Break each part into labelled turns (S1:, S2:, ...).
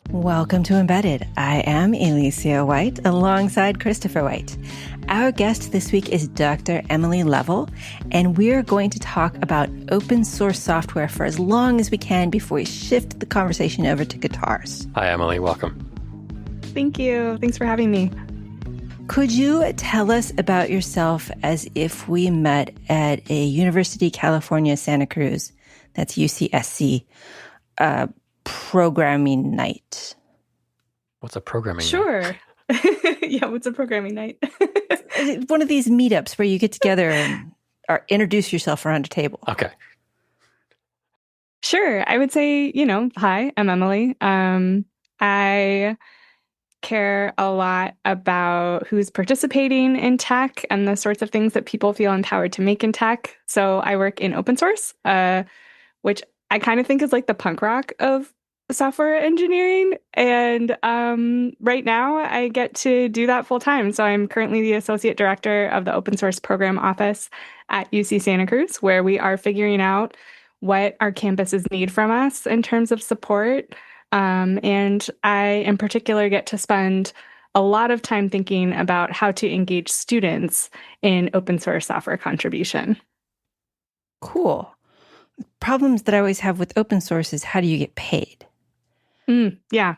S1: Welcome to Embedded. I am Alicia White alongside Christopher White. Our guest this week is Dr. Emily Lovell, and we're going to talk about open source software for as long as we can before we shift the conversation over to guitars.
S2: Hi, Emily. Welcome.
S3: Thank you. Thanks for having me.
S1: Could you tell us about yourself as if we met at a University California, Santa Cruz, that's UCSC, programming night?
S2: What's a programming
S3: Sure.
S2: night?
S3: Yeah, what's a programming night?
S1: One of these meetups where you get together and introduce yourself around a table.
S2: Okay.
S3: Sure. I would say, hi, I'm Emily. I care a lot about who's participating in tech and the sorts of things that people feel empowered to make in tech. So I work in open source, which I kind of think is like the punk rock of software engineering. And right now I get to do that full time. So I'm currently the associate director of the open source program office at UC Santa Cruz, where we are figuring out what our campuses need from us in terms of support. And I, in particular, get to spend a lot of time thinking about how to engage students in open source software contribution.
S1: Cool. Problems that I always have with open source is how do you get paid?
S3: Yeah.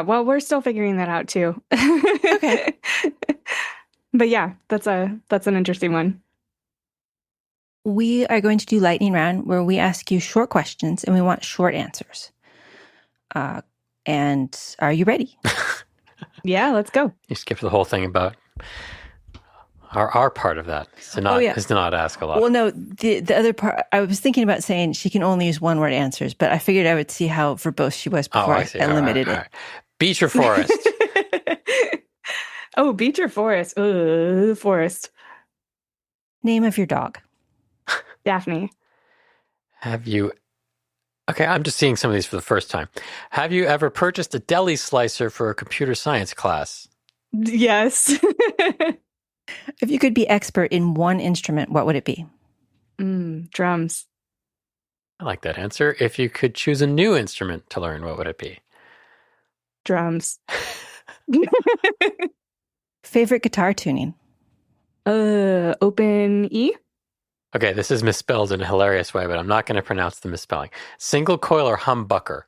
S3: Well, we're still figuring that out too.
S1: Okay.
S3: But yeah, that's an interesting one.
S1: We are going to do lightning round where we ask you short questions and we want short answers. And are you ready?
S3: Yeah, let's go.
S2: You skipped the whole thing about our part of that is to not ask a lot.
S1: Well, no, the other part, I was thinking about saying she can only use one-word answers, but I figured I would see how verbose she was before I limited it.
S2: Right. Beach or forest?
S3: Oh, beach or forest? Forest.
S1: Name of your dog?
S3: Daphne.
S2: Okay, I'm just seeing some of these for the first time. Have you ever purchased a deli slicer for a computer science class?
S3: Yes.
S1: If you could be expert in one instrument, what would it be?
S3: Drums.
S2: I like that answer. If you could choose a new instrument to learn, what would it be?
S3: Drums.
S1: Favorite guitar tuning?
S3: Open E.
S2: Okay, this is misspelled in a hilarious way, but I'm not going to pronounce the misspelling. Single coil or humbucker?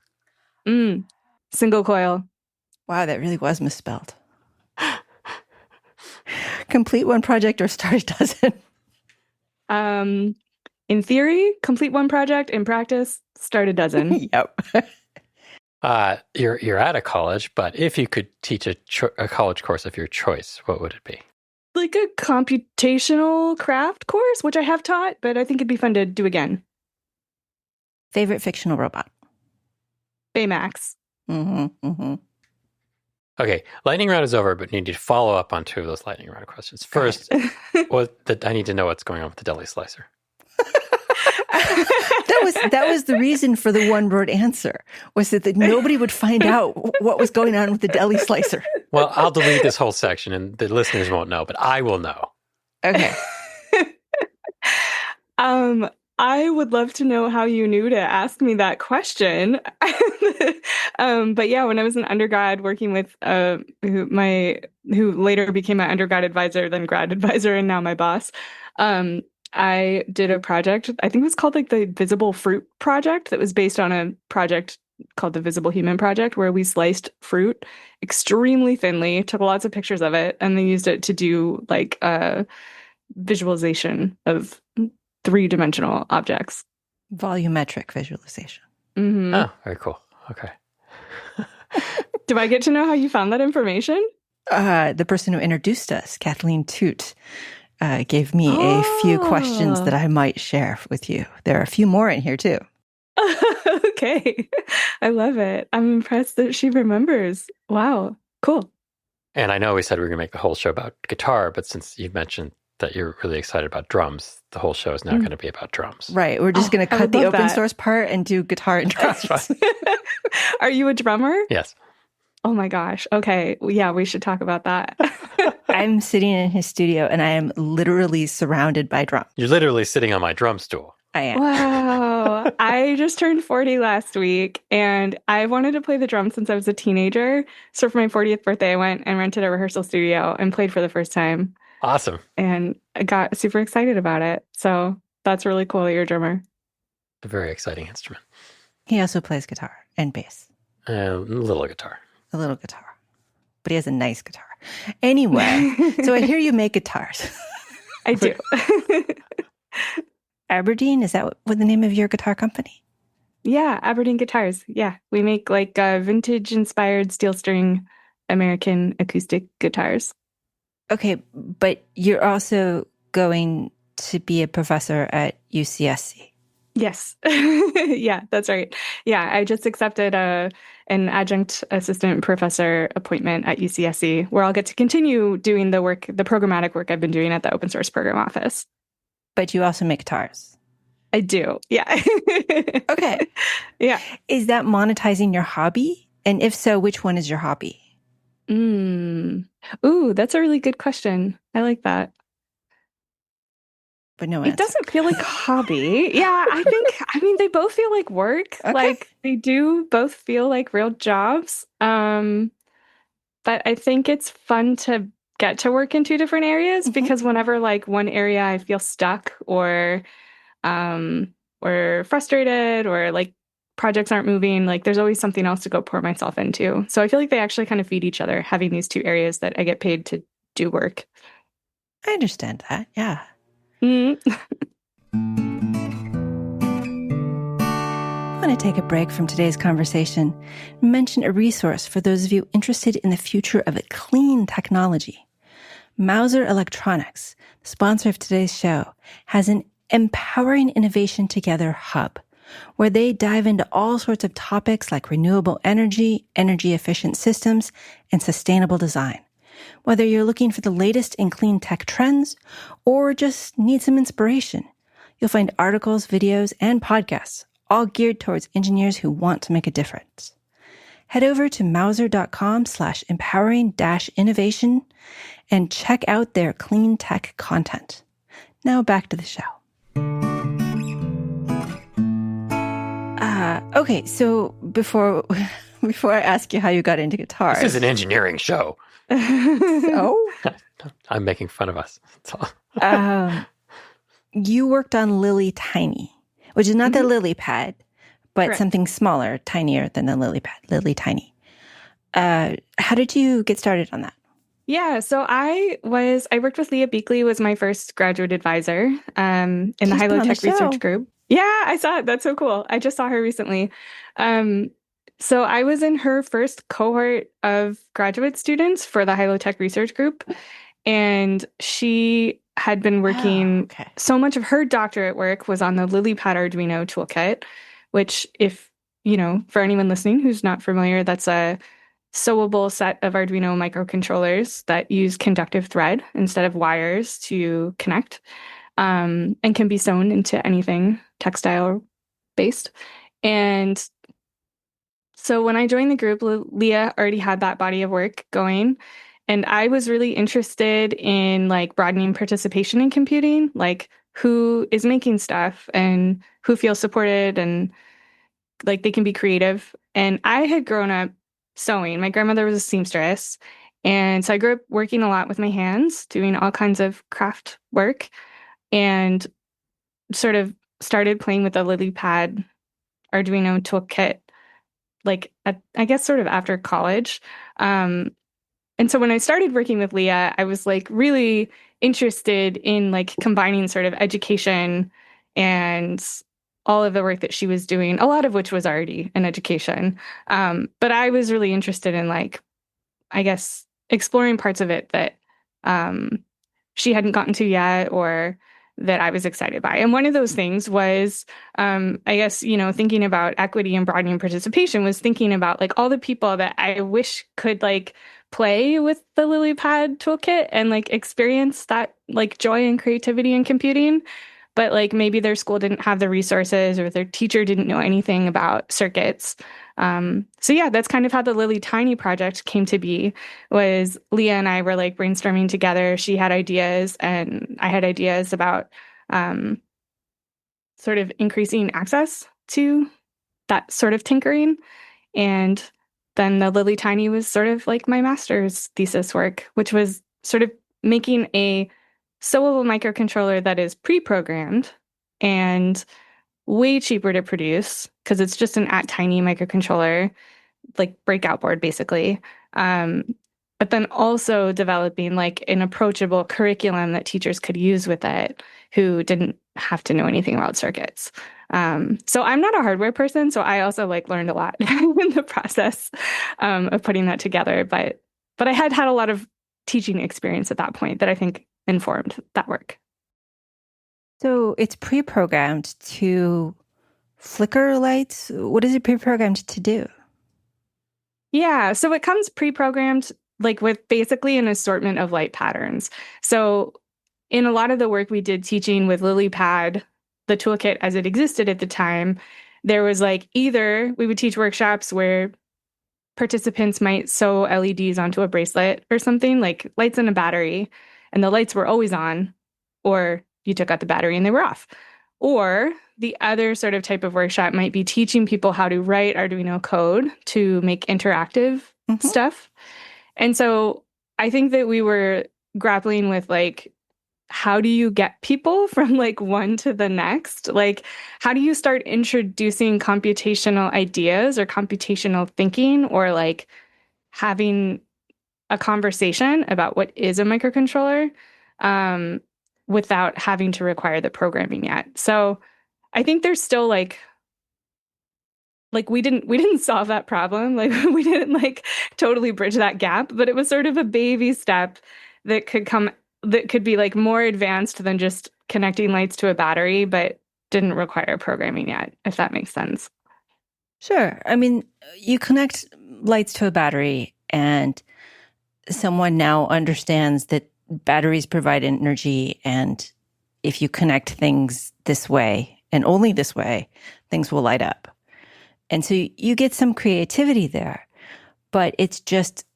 S3: Single coil.
S1: Wow, that really was misspelled. Complete one project or start a dozen?
S3: In theory, complete one project. In practice, start a dozen.
S1: Yep.
S2: You're at a college, but if you could teach a college course of your choice, what would it be?
S3: Like a computational craft course, which I have taught, but I think it'd be fun to do again.
S1: Favorite fictional robot?
S3: Baymax.
S2: Okay, lightning round is over, but need to follow up on two of those lightning round questions. First, I need to know what's going on with the deli slicer.
S1: That was the reason for the one-word answer, was that nobody would find out what was going on with the deli slicer.
S2: Well, I'll delete this whole section and the listeners won't know, but I will know.
S1: Okay.
S3: I would love to know how you knew to ask me that question. But yeah, when I was an undergrad working with who later became my undergrad advisor, then grad advisor, and now my boss, I did a project, I think it was called like the Visible Fruit Project, that was based on a project called the Visible Human Project, where we sliced fruit extremely thinly, took lots of pictures of it, and then used it to do like a visualization of three-dimensional objects.
S1: Volumetric visualization.
S3: Mm-hmm.
S2: Oh, very cool. Okay.
S3: Do I get to know how you found that information?
S1: The person who introduced us, Kathleen Toot, gave me a few questions that I might share with you. There are a few more in here too.
S3: Okay. I love it. I'm impressed that she remembers. Wow. Cool.
S2: And I know we said we were going to make the whole show about guitar, but since you've mentioned that you're really excited about drums, the whole show is now going to be about drums.
S1: Right. We're just going to cut the open source part and do guitar and drums.
S2: That's fine.
S3: Are you a drummer?
S2: Yes.
S3: Oh my gosh. Okay. Well, yeah, we should talk about that.
S1: I'm sitting in his studio and I am literally surrounded by drums.
S2: You're literally sitting on my drum stool.
S1: I am.
S3: Wow. I just turned 40 last week and I wanted to play the drums since I was a teenager. So for my 40th birthday, I went and rented a rehearsal studio and played for the first time.
S2: Awesome.
S3: And I got super excited about it. So that's really cool that you're a drummer.
S2: A very exciting instrument.
S1: He also plays guitar and bass.
S2: A little guitar.
S1: A little guitar. But he has a nice guitar. Anyway, so I hear you make guitars.
S3: I do.
S1: Aberdeen, is that what the name of your guitar company?
S3: Yeah, Aberdeen Guitars. Yeah, we make like vintage-inspired steel string American acoustic guitars.
S1: Okay, but you're also going to be a professor at UCSC.
S3: Yes. Yeah, that's right. Yeah, I just accepted an adjunct assistant professor appointment at UCSC where I'll get to continue doing the work, the programmatic work I've been doing at the open source program office.
S1: But you also make guitars.
S3: I do. Yeah.
S1: Okay.
S3: Yeah.
S1: Is that monetizing your hobby? And if so, which one is your hobby?
S3: Ooh, that's a really good question. I like that.
S1: But no
S3: It
S1: answer.
S3: doesn't feel like a hobby. Yeah, I mean, they both feel like work.
S1: Okay.
S3: Like they do both feel like real jobs. But I think it's fun to get to work in two different areas because whenever like one area I feel stuck or frustrated or like projects aren't moving, like there's always something else to go pour myself into. So I feel like they actually kind of feed each other, having these two areas that I get paid to do work.
S1: I understand that. Yeah.
S3: Mm.
S1: I want to take a break from today's conversation and mention a resource for those of you interested in the future of clean technology. Mouser Electronics, the sponsor of today's show, has an Empowering Innovation Together hub, where they dive into all sorts of topics like renewable energy, energy-efficient systems, and sustainable design. Whether you're looking for the latest in clean tech trends or just need some inspiration, you'll find articles, videos, and podcasts, all geared towards engineers who want to make a difference. Head over to mouser.com/empowering-innovation and check out their clean tech content. Now back to the show. Okay, so before I ask you how you got into guitars.
S2: This is an engineering show.
S1: Oh?
S2: I'm making fun of us. That's all.
S1: You worked on LilyTiny, which is not the lily pad, but
S3: Correct.
S1: something smaller, tinier than the lily pad, LilyTiny. How did you get started on that?
S3: Yeah, so I worked with Leah Beakley, was my first graduate advisor in the High Low Tech Research Group. Yeah, I saw it. That's so cool. I just saw her recently. So I was in her first cohort of graduate students for the High Low Tech Research Group, and she had been working. So much of her doctorate work was on the LilyPad Arduino toolkit, which, if you know, for anyone listening who's not familiar, that's a sewable set of Arduino microcontrollers that use conductive thread instead of wires to connect, and can be sewn into anything textile based. And so when I joined the group, Leah already had that body of work going. And I was really interested in like broadening participation in computing, like who is making stuff and who feels supported and like they can be creative. And I had grown up sewing. My grandmother was a seamstress. And so I grew up working a lot with my hands, doing all kinds of craft work, and sort of started playing with the LilyPad Arduino toolkit, like I guess sort of after college. And so when I started working with Leah, I was like really interested in like combining sort of education and all of the work that she was doing, a lot of which was already in education. But I was really interested in like, I guess, exploring parts of it that she hadn't gotten to yet or that I was excited by. And one of those things was, I guess, you know, thinking about equity and broadening participation was thinking about like all the people that I wish could like play with the LilyPad toolkit and like experience that like joy and creativity in computing. But like maybe their school didn't have the resources or their teacher didn't know anything about circuits. So yeah, that's kind of how the LilyTiny project came to be, was Leah and I were like brainstorming together. She had ideas and I had ideas about sort of increasing access to that sort of tinkering. And then the LilyTiny was sort of like my master's thesis work, which was sort of making a sewable microcontroller that is pre-programmed and way cheaper to produce because it's just an @tiny microcontroller, like breakout board basically. But then also developing like an approachable curriculum that teachers could use with it who didn't have to know anything about circuits. So I'm not a hardware person, so I also like learned a lot in the process of putting that together. But I had a lot of teaching experience at that point that I think informed that work.
S1: So it's pre-programmed to flicker lights. What is it pre-programmed to do?
S3: Yeah, so it comes pre-programmed like with basically an assortment of light patterns. So in a lot of the work we did teaching with LilyPad, the toolkit as it existed at the time, there was like either we would teach workshops where participants might sew LEDs onto a bracelet or something, like lights and a battery, and the lights were always on, or you took out the battery and they were off. Or the other sort of type of workshop might be teaching people how to write Arduino code to make interactive stuff. And so I think that we were grappling with like, how do you get people from like one to the next? Like, how do you start introducing computational ideas or computational thinking or like having a conversation about what is a microcontroller without having to require the programming yet? So I think there's still like we didn't solve that problem. Like we didn't like totally bridge that gap, but it was sort of a baby step that could be like more advanced than just connecting lights to a battery, but didn't require programming yet, if that makes sense.
S1: Sure. I mean, you connect lights to a battery and someone now understands that batteries provide energy, and if you connect things this way and only this way, things will light up. And so you get some creativity there, but it's just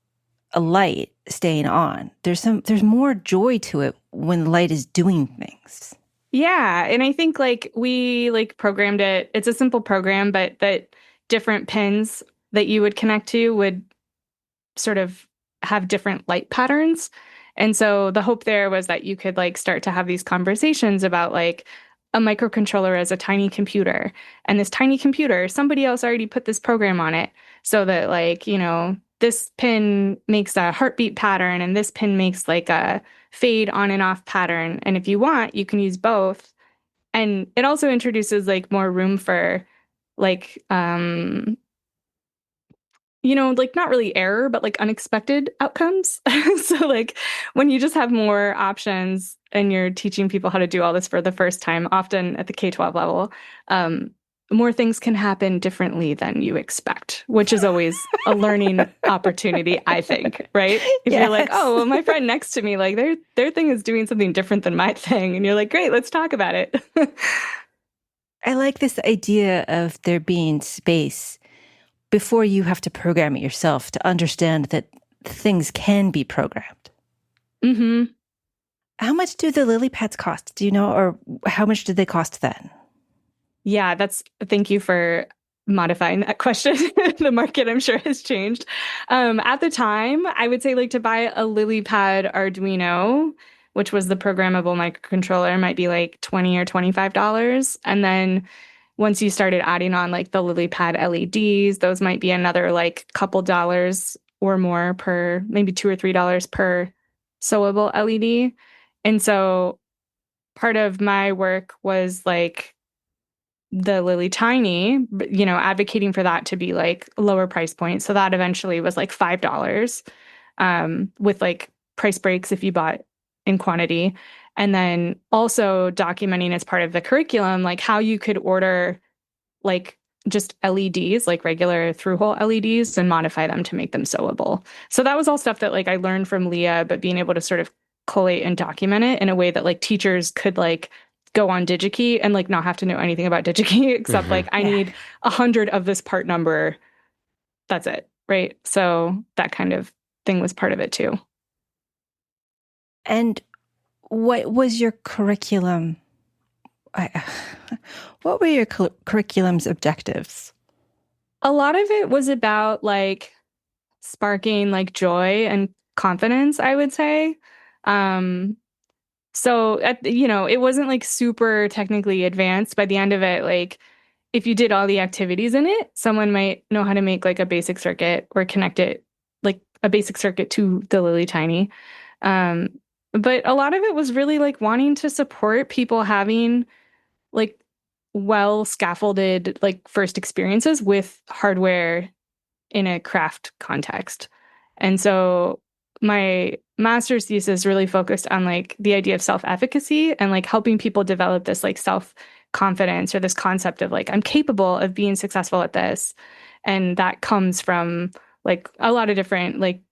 S1: a light staying on. There's more joy to it when the light is doing things.
S3: Yeah, and I think like we like programmed it. It's a simple program, but that different pins that you would connect to would sort of have different light patterns. And so the hope there was that you could like start to have these conversations about like a microcontroller as a tiny computer. And this tiny computer, somebody else already put this program on it so that like, you know, this pin makes a heartbeat pattern and this pin makes like a fade on and off pattern. And if you want, you can use both. And it also introduces like more room for like you know, like not really error, but like unexpected outcomes. So like when you just have more options and you're teaching people how to do all this for the first time, often at the K-12 level, more things can happen differently than you expect, which is always a learning opportunity, I think, right? If you're like, oh, well, my friend next to me, like their thing is doing something different than my thing. And you're like, great, let's talk about it.
S1: I like this idea of there being space before you have to program it yourself to understand that things can be programmed.
S3: Mm-hmm.
S1: How much do the LilyPads cost? Do you know, or how much did they cost then?
S3: Yeah, thank you for modifying that question. The market, I'm sure, has changed. At the time, I would say like to buy a LilyPad Arduino, which was the programmable microcontroller, might be like $20 or $25. And then once you started adding on like the LilyPad LEDs, those might be another like couple dollars or more per, maybe $2 or $3 per sewable LED. And so part of my work was like the LilyTiny, you know, advocating for that to be like a lower price point. So that eventually was like $5 with like price breaks if you bought in quantity. And then also documenting as part of the curriculum, like how you could order like just LEDs, like regular through-hole LEDs, and modify them to make them sewable. So that was all stuff that like I learned from Leah, but being able to sort of collate and document it in a way that like teachers could like go on DigiKey and like not have to know anything about DigiKey except like I need 100 of this part number. That's it, right? So that kind of thing was part of it too.
S1: And what was your curriculum? What were your curriculum's objectives?
S3: A lot of it was about like sparking like joy and confidence, I would say. So it wasn't like super technically advanced. By the end of it, like if you did all the activities in it, someone might know how to make like a basic circuit or connect it like a basic circuit to the LilyTiny. But a lot of it was really like wanting to support people having like well scaffolded like first experiences with hardware in a craft context. And so my master's thesis really focused on like the idea of self-efficacy and like helping people develop this like self-confidence or this concept of like I'm capable of being successful at this. And that comes from like a lot of different like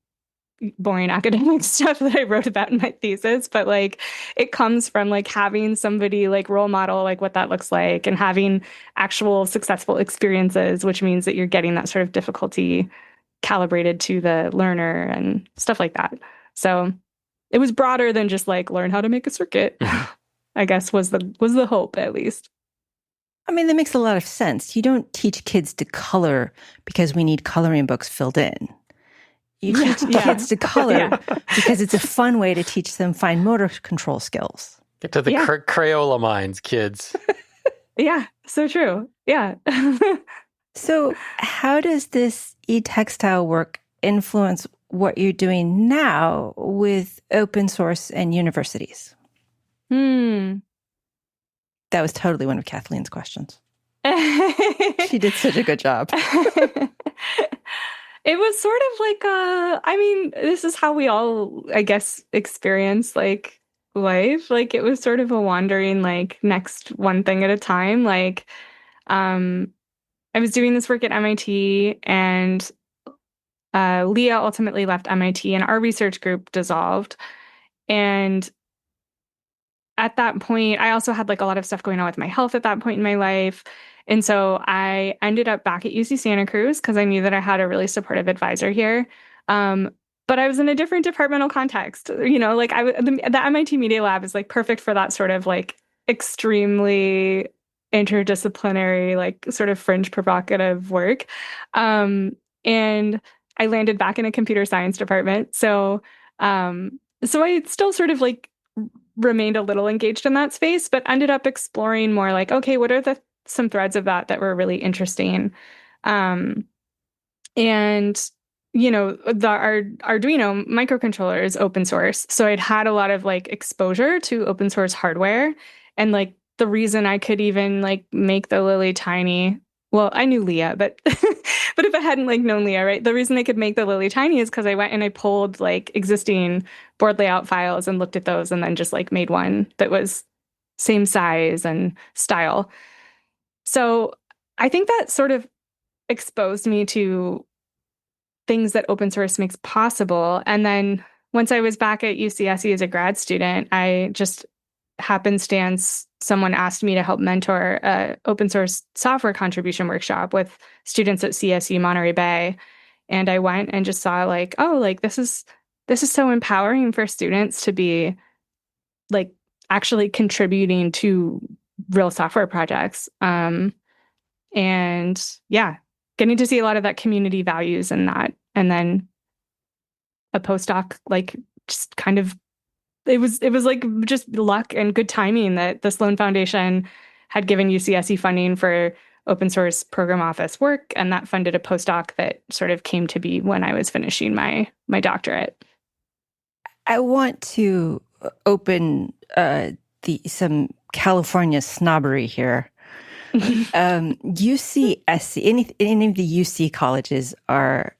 S3: boring academic stuff that I wrote about in my thesis, but like it comes from like having somebody like role model like what that looks like and having actual successful experiences, which means that you're getting that sort of difficulty calibrated to the learner and stuff like that. So it was broader than just like learn how to make a circuit, I guess was the hope at least.
S1: I mean, that makes a lot of sense. You don't teach kids to color because we need coloring books filled in. You teach kids to color because it's a fun way to teach them fine motor control skills.
S2: Get to the Crayola minds, kids.
S3: Yeah, so true. Yeah.
S1: So how does this e-textile work influence what you're doing now with open source and universities?
S3: That
S1: was totally one of Kathleen's questions. She did such a good job.
S3: It was sort of like this is how we all, I guess, experience like life. Like it was sort of a wandering, like next one thing at a time. Like, I was doing this work at MIT and Leah ultimately left MIT and our research group dissolved. And at that point, I also had like a lot of stuff going on with my health at that point in my life. And so I ended up back at UC Santa Cruz because I knew that I had a really supportive advisor here. But I was in a different departmental context. You know, like the MIT Media Lab is like perfect for that sort of like extremely interdisciplinary, like sort of fringe provocative work. And I landed back in a computer science department. So I still sort of like remained a little engaged in that space, but ended up exploring more like, okay, what are some threads of that were really interesting? And, you know, our Arduino microcontroller is open source. So I'd had a lot of like exposure to open source hardware. And like the reason I could even like make the LilyTiny, well, I knew Leah, but but if I hadn't like known Leah, right, the reason I could make the LilyTiny is because I went and I pulled like existing board layout files and looked at those and then just like made one that was same size and style. So I think that sort of exposed me to things that open source makes possible. And then once I was back at UCSC as a grad student, I just happenstance, someone asked me to help mentor an open source software contribution workshop with students at CSU Monterey Bay. And I went and just saw like, oh, like this is so empowering for students to be like actually contributing to real software projects. And yeah, getting to see a lot of that community values in that. And then a postdoc, like just kind of, it was like just luck and good timing that the Sloan Foundation had given UCSC funding for open source program office work. And that funded a postdoc that sort of came to be when I was finishing my doctorate.
S1: I want to open some California snobbery here. UCSC, any of the UC colleges are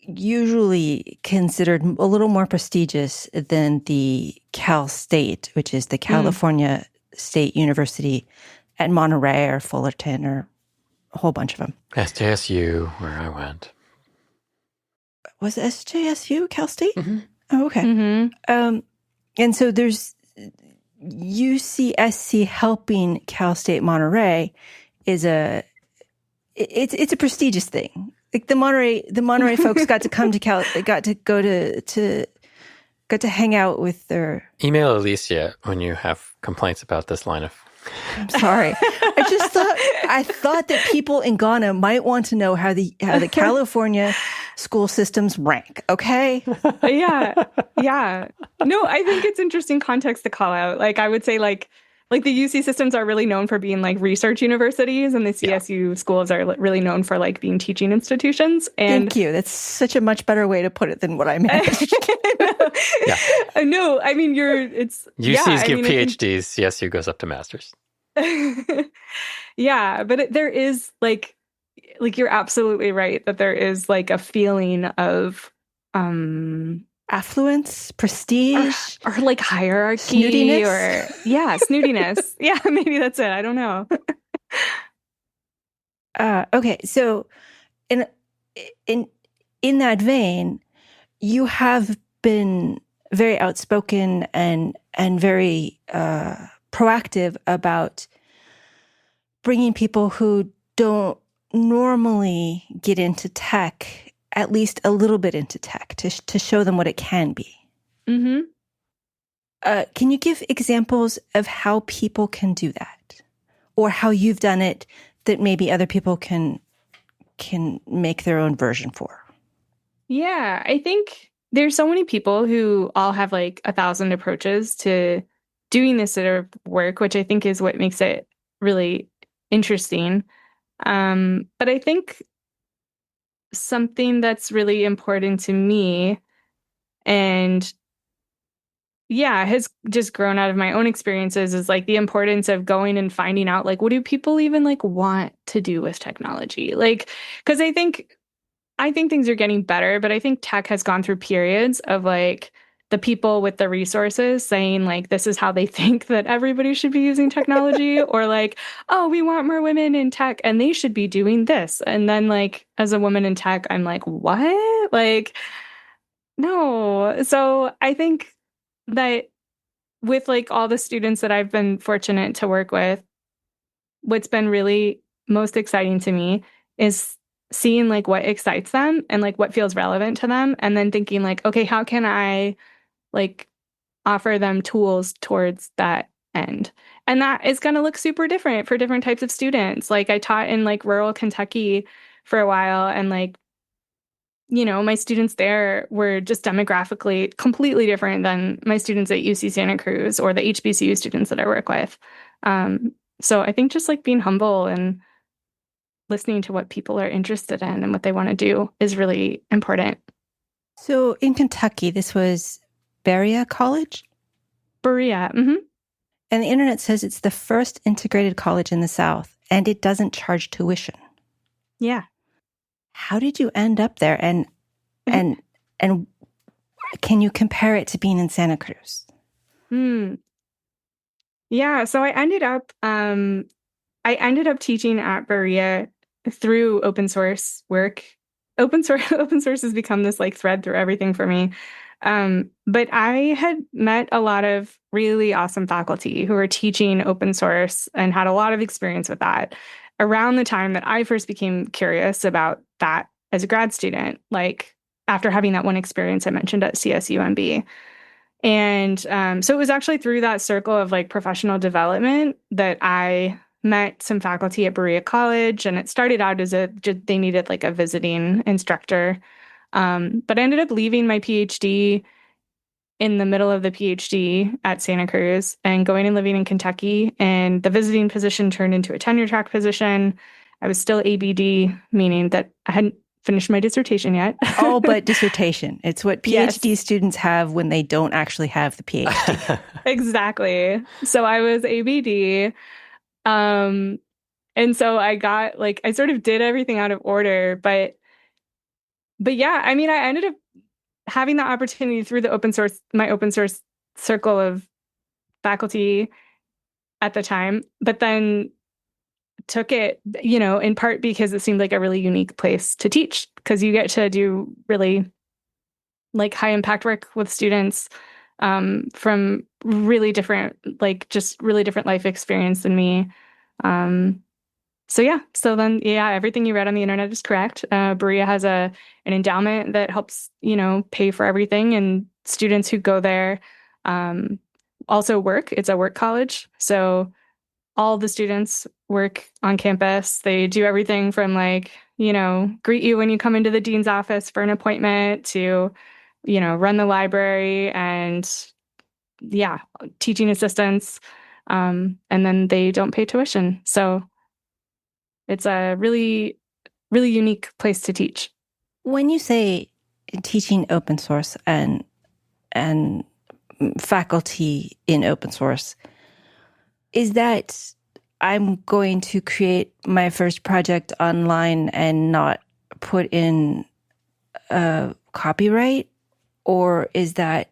S1: usually considered a little more prestigious than the Cal State, which is the California State University at Monterey or Fullerton or a whole bunch of them.
S2: SJSU, where I went.
S1: Was SJSU Cal State?
S2: Mm-hmm.
S1: Oh, okay.
S3: Mm-hmm.
S1: And so there's UCSC helping Cal State Monterey is it's a prestigious thing. Like the Monterey folks got to come to got to hang out with their.
S2: Email Alicia when you have complaints about this line of
S1: I'm sorry. I thought that people in Ghana might want to know how the California school systems rank. Okay.
S3: Yeah. Yeah. No, I think it's interesting context to call out. Like I would say like the UC systems are really known for being like research universities, and the
S2: Yeah.
S3: CSU schools are really known for like being teaching institutions. And
S1: Thank you. That's such a much better way to put it than what I managed.
S2: Yeah.
S3: No, I mean
S2: UCs give
S3: I
S2: PhDs, CSU goes up to masters.
S3: Yeah, but there is like you're absolutely right that there is like a feeling of
S1: Affluence, prestige,
S3: or like hierarchy
S1: snootiness.
S3: or snootiness. Yeah, maybe that's it. I don't know.
S1: Okay, so in in in that vein, you have been very outspoken and very proactive about bringing people who don't normally get into tech, at least a little bit into tech, to show them what it can be.
S3: Mm-hmm.
S1: Can you give examples of how people can do that, or how you've done it that maybe other people can make their own version for?
S3: Yeah, I think there's so many people who all have like 1,000 approaches to doing this sort of work, which I think is what makes it really interesting. But I think something that's really important to me and has just grown out of my own experiences is like the importance of going and finding out like what do people even like want to do with technology? Like, because I think things are getting better, but I think tech has gone through periods of like the people with the resources saying like this is how they think that everybody should be using technology, or like, oh, we want more women in tech and they should be doing this. And then like as a woman in tech, I'm like, what? Like, no. So I think that with like all the students that I've been fortunate to work with, what's been really most exciting to me is seeing like what excites them and like what feels relevant to them, and then thinking like, okay, how can I like offer them tools towards that end? And that is going to look super different for different types of students. Like I taught in like rural Kentucky for a while, and like, my students there were just demographically completely different than my students at UC Santa Cruz or the HBCU students that I work with. So I think just like being humble and listening to what people are interested in and what they want to do is really important.
S1: So in Kentucky, this was Berea College?
S3: Berea. Mm-hmm.
S1: And the internet says it's the first integrated college in the South, and it doesn't charge tuition.
S3: Yeah.
S1: How did you end up there? And can you compare it to being in Santa Cruz?
S3: Yeah. So I ended up teaching at Berea through open source work. Open source has become this like thread through everything for me. But I had met a lot of really awesome faculty who were teaching open source and had a lot of experience with that around the time that I first became curious about that as a grad student, like after having that one experience I mentioned at CSUMB. And so it was actually through that circle of like professional development that I met some faculty at Berea College, and it started out as they needed like a visiting instructor. But I ended up leaving my PhD in the middle of the PhD at Santa Cruz and going and living in Kentucky. And the visiting position turned into a tenure track position. I was still ABD, meaning that I hadn't finished my dissertation yet.
S1: Oh, but dissertation. It's what PhD students have when they don't actually have the PhD.
S3: Exactly. So I was ABD. And so I got like, I sort of did everything out of order, but yeah, I mean, I ended up having the opportunity through my open source circle of faculty at the time, but then took it, in part because it seemed like a really unique place to teach, because you get to do really like high impact work with students from really different, like just really different life experience than me. So then, everything you read on the internet is correct. Berea has an endowment that helps, pay for everything, and students who go there also work. It's a work college. So all the students work on campus. They do everything from like, greet you when you come into the dean's office for an appointment to, run the library and teaching assistants. And then they don't pay tuition. So it's a really, really unique place to teach.
S1: When you say teaching open source and faculty in open source, is that I'm going to create my first project online and not put in copyright? Or is that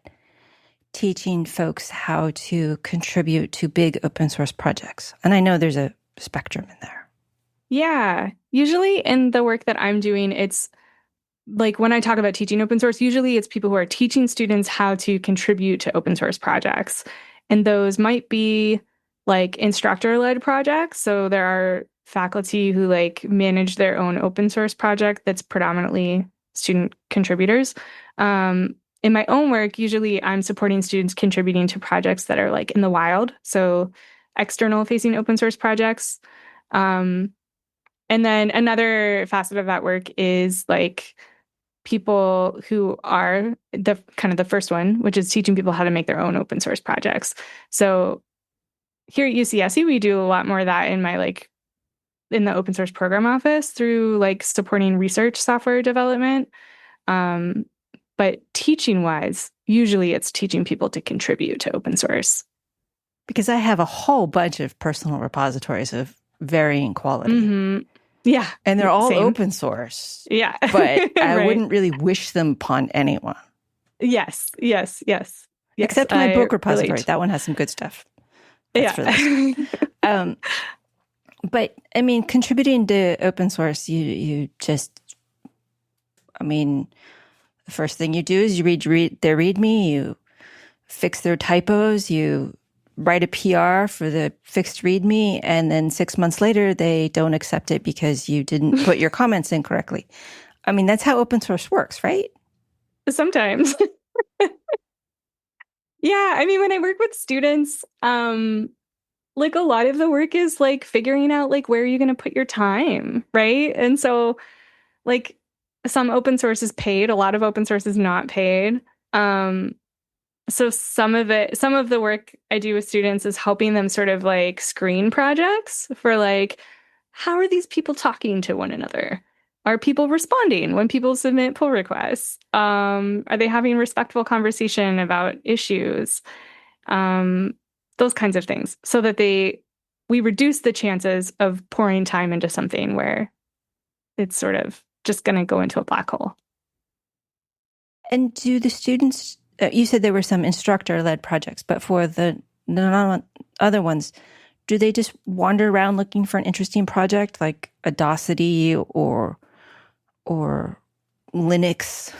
S1: teaching folks how to contribute to big open source projects? And I know there's a spectrum in there.
S3: Yeah. Usually in the work that I'm doing, it's like when I talk about teaching open source, usually it's people who are teaching students how to contribute to open source projects. And those might be like instructor-led projects. So there are faculty who like manage their own open source project that's predominantly student contributors. In my own work, usually I'm supporting students contributing to projects that are like in the wild. So external facing open source projects. And then another facet of that work is like people who are the first one, which is teaching people how to make their own open source projects. So here at UCSC, we do a lot more of that in in the open source program office through like supporting research software development. But teaching wise, usually it's teaching people to contribute to open source.
S1: Because I have a whole bunch of personal repositories of varying quality.
S3: Mm-hmm. Yeah.
S1: And they're all open source.
S3: Yeah.
S1: But I
S3: right.
S1: wouldn't really wish them upon anyone.
S3: Yes.
S1: Except my book repository. Relate. That one has some good stuff. That's for this. But I mean, contributing to open source, you just, the first thing you do is you read their README, you fix their typos, you write a PR for the fixed README, and then 6 months later, they don't accept it because you didn't put your comments in correctly. That's how open source works, right?
S3: Sometimes. Yeah, when I work with students, like a lot of the work is like figuring out like where are you going to put your time, right? And so like some open source is paid, a lot of open source is not paid. So some of the work I do with students is helping them sort of like screen projects for like, how are these people talking to one another? Are people responding when people submit pull requests? Are they having respectful conversation about issues? Those kinds of things, so that we reduce the chances of pouring time into something where it's sort of just going to go into a black hole.
S1: And do the students, you said there were some instructor-led projects, but for the other ones, do they just wander around looking for an interesting project like Audacity or Linux?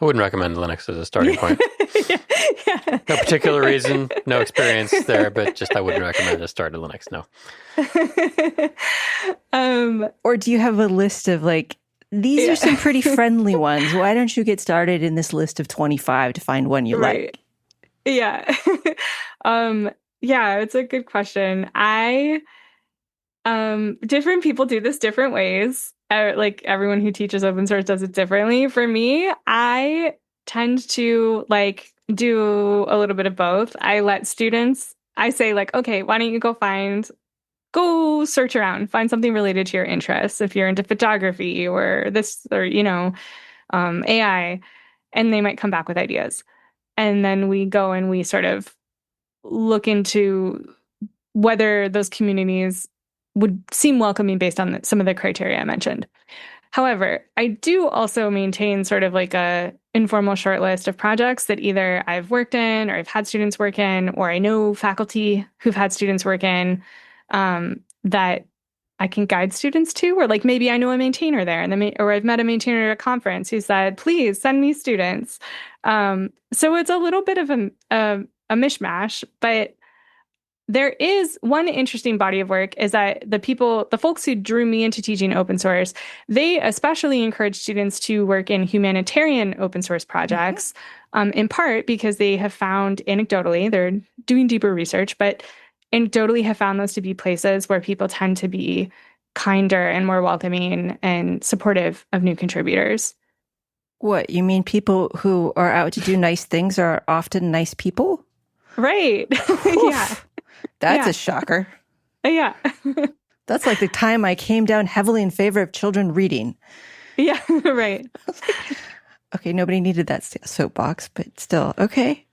S2: I wouldn't recommend Linux as a starting point. Yeah. No particular reason, no experience there, but just I wouldn't recommend to start a Linux, no.
S1: Or do you have a list of like, these are some pretty friendly ones. Why don't you get started in this list of 25 to find one you like?
S3: Yeah. Yeah, it's a good question. Different people do this different ways. Like everyone who teaches open source does it differently. For me, I tend to like do a little bit of both. I let students, I say like, okay, why don't you go search around, find something related to your interests. If you're into photography or this, or, AI, and they might come back with ideas. And then we go and we sort of look into whether those communities would seem welcoming based on some of the criteria I mentioned. However, I do also maintain sort of like a informal short list of projects that either I've worked in or I've had students work in, or I know faculty who've had students work in, that I can guide students to, or like maybe I know a maintainer there, or I've met a maintainer at a conference who said, please send me students. So it's a little bit of a mishmash, but there is one interesting body of work is that the folks who drew me into teaching open source, they especially encourage students to work in humanitarian open source projects, in part because they have found anecdotally, they're doing deeper research, but anecdotally have found those to be places where people tend to be kinder and more welcoming and supportive of new contributors.
S1: What, you mean people who are out to do nice things are often nice people?
S3: Right. Yeah.
S1: That's a shocker.
S3: Yeah.
S1: That's like the time I came down heavily in favor of children reading.
S3: Yeah, right.
S1: Okay, nobody needed that soapbox, but still, okay.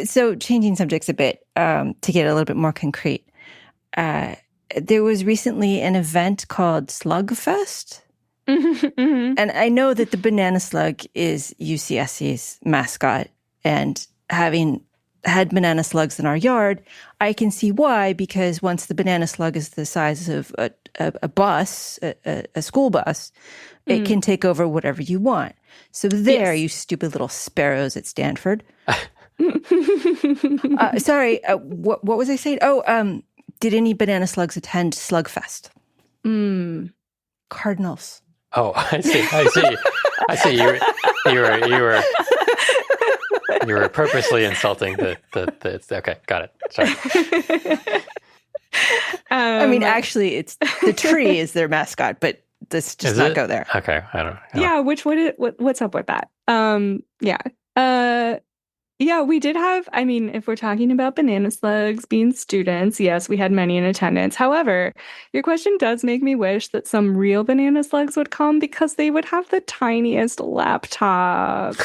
S1: So changing subjects a bit to get a little bit more concrete. There was recently an event called Slugfest.
S3: Mm-hmm.
S1: And I know that the banana slug is UCSC's mascot. And having had banana slugs in our yard, I can see why, because once the banana slug is the size of a bus, a school bus, it can take over whatever you want. So there, you stupid little sparrows at Stanford. Sorry, what was I saying? Oh, did any banana slugs attend Slugfest? Cardinals.
S2: Oh, I see. You were purposely insulting the okay, got it. Sorry.
S1: I mean, actually, it's the tree is their mascot, but let's just not go there.
S2: Okay, I don't.
S3: Yeah, what's up with that? Yeah, we did have, I mean, if we're talking about banana slugs being students, yes, we had many in attendance. However, your question does make me wish that some real banana slugs would come because they would have the tiniest laptops.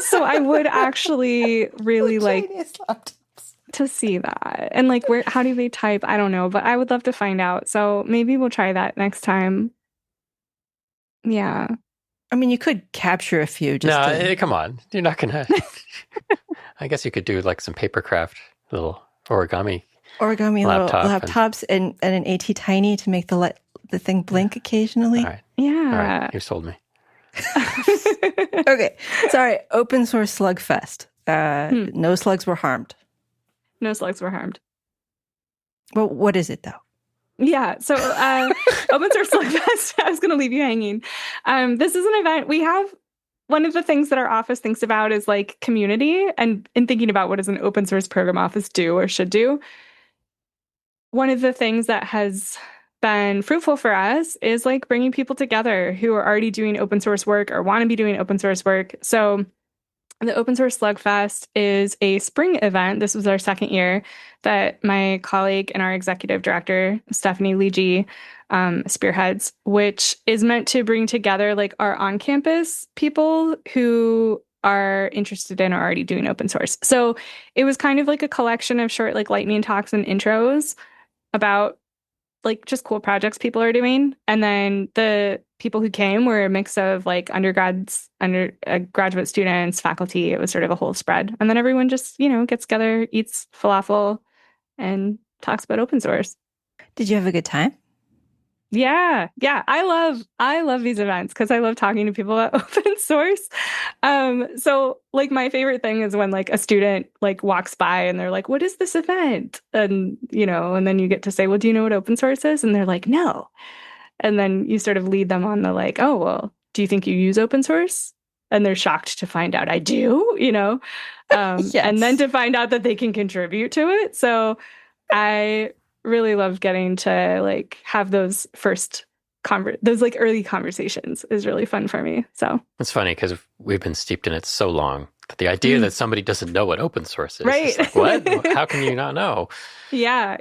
S3: So I would actually really like to see that. And like, how do they type? I don't know, but I would love to find out. So maybe we'll try that next time. Yeah.
S1: I mean, you could capture a few.
S2: Come on. You're not going to. I guess you could do like some papercraft, little origami
S1: laptops and an LilyTiny to make the thing blink occasionally.
S2: All right.
S3: Yeah.
S2: All right. You sold me.
S1: Okay. Sorry. Open source Slugfest. No slugs were harmed.
S3: No slugs were harmed.
S1: Well, what is it though?
S3: Yeah. So Open Source Slugfest, I was going to leave you hanging. This is an event we have. One of the things that our office thinks about is like community and in thinking about what does an open source program office do or should do. One of the things that has been fruitful for us is like bringing people together who are already doing open source work or want to be doing open source work. So the Open Source Slugfest is a spring event. This was our second year that my colleague and our executive director, Stephanie Lee spearheads, which is meant to bring together like our on-campus people who are interested in or already doing open source. So it was kind of like a collection of short like lightning talks and intros about like just cool projects people are doing. And then the people who came were a mix of like undergrads, graduate students, faculty. It was sort of a whole spread. And then everyone just, gets together, eats falafel, and talks about open source.
S1: Did you have a good time?
S3: Yeah. I love these events because I love talking to people about open source. So like my favorite thing is when like a student like walks by and they're like, what is this event? And, and then you get to say, well, do you know what open source is? And they're like, no. And then you sort of lead them on the like, oh, well, do you think you use open source? And they're shocked to find out I do,
S1: Yes.
S3: And then to find out that they can contribute to it. So I really love getting to like have those those like early conversations is really fun for me. So
S2: it's funny because we've been steeped in it so long that the idea that somebody doesn't know what open source is,
S3: right?
S2: Like, what? How can you not know?
S3: Yeah.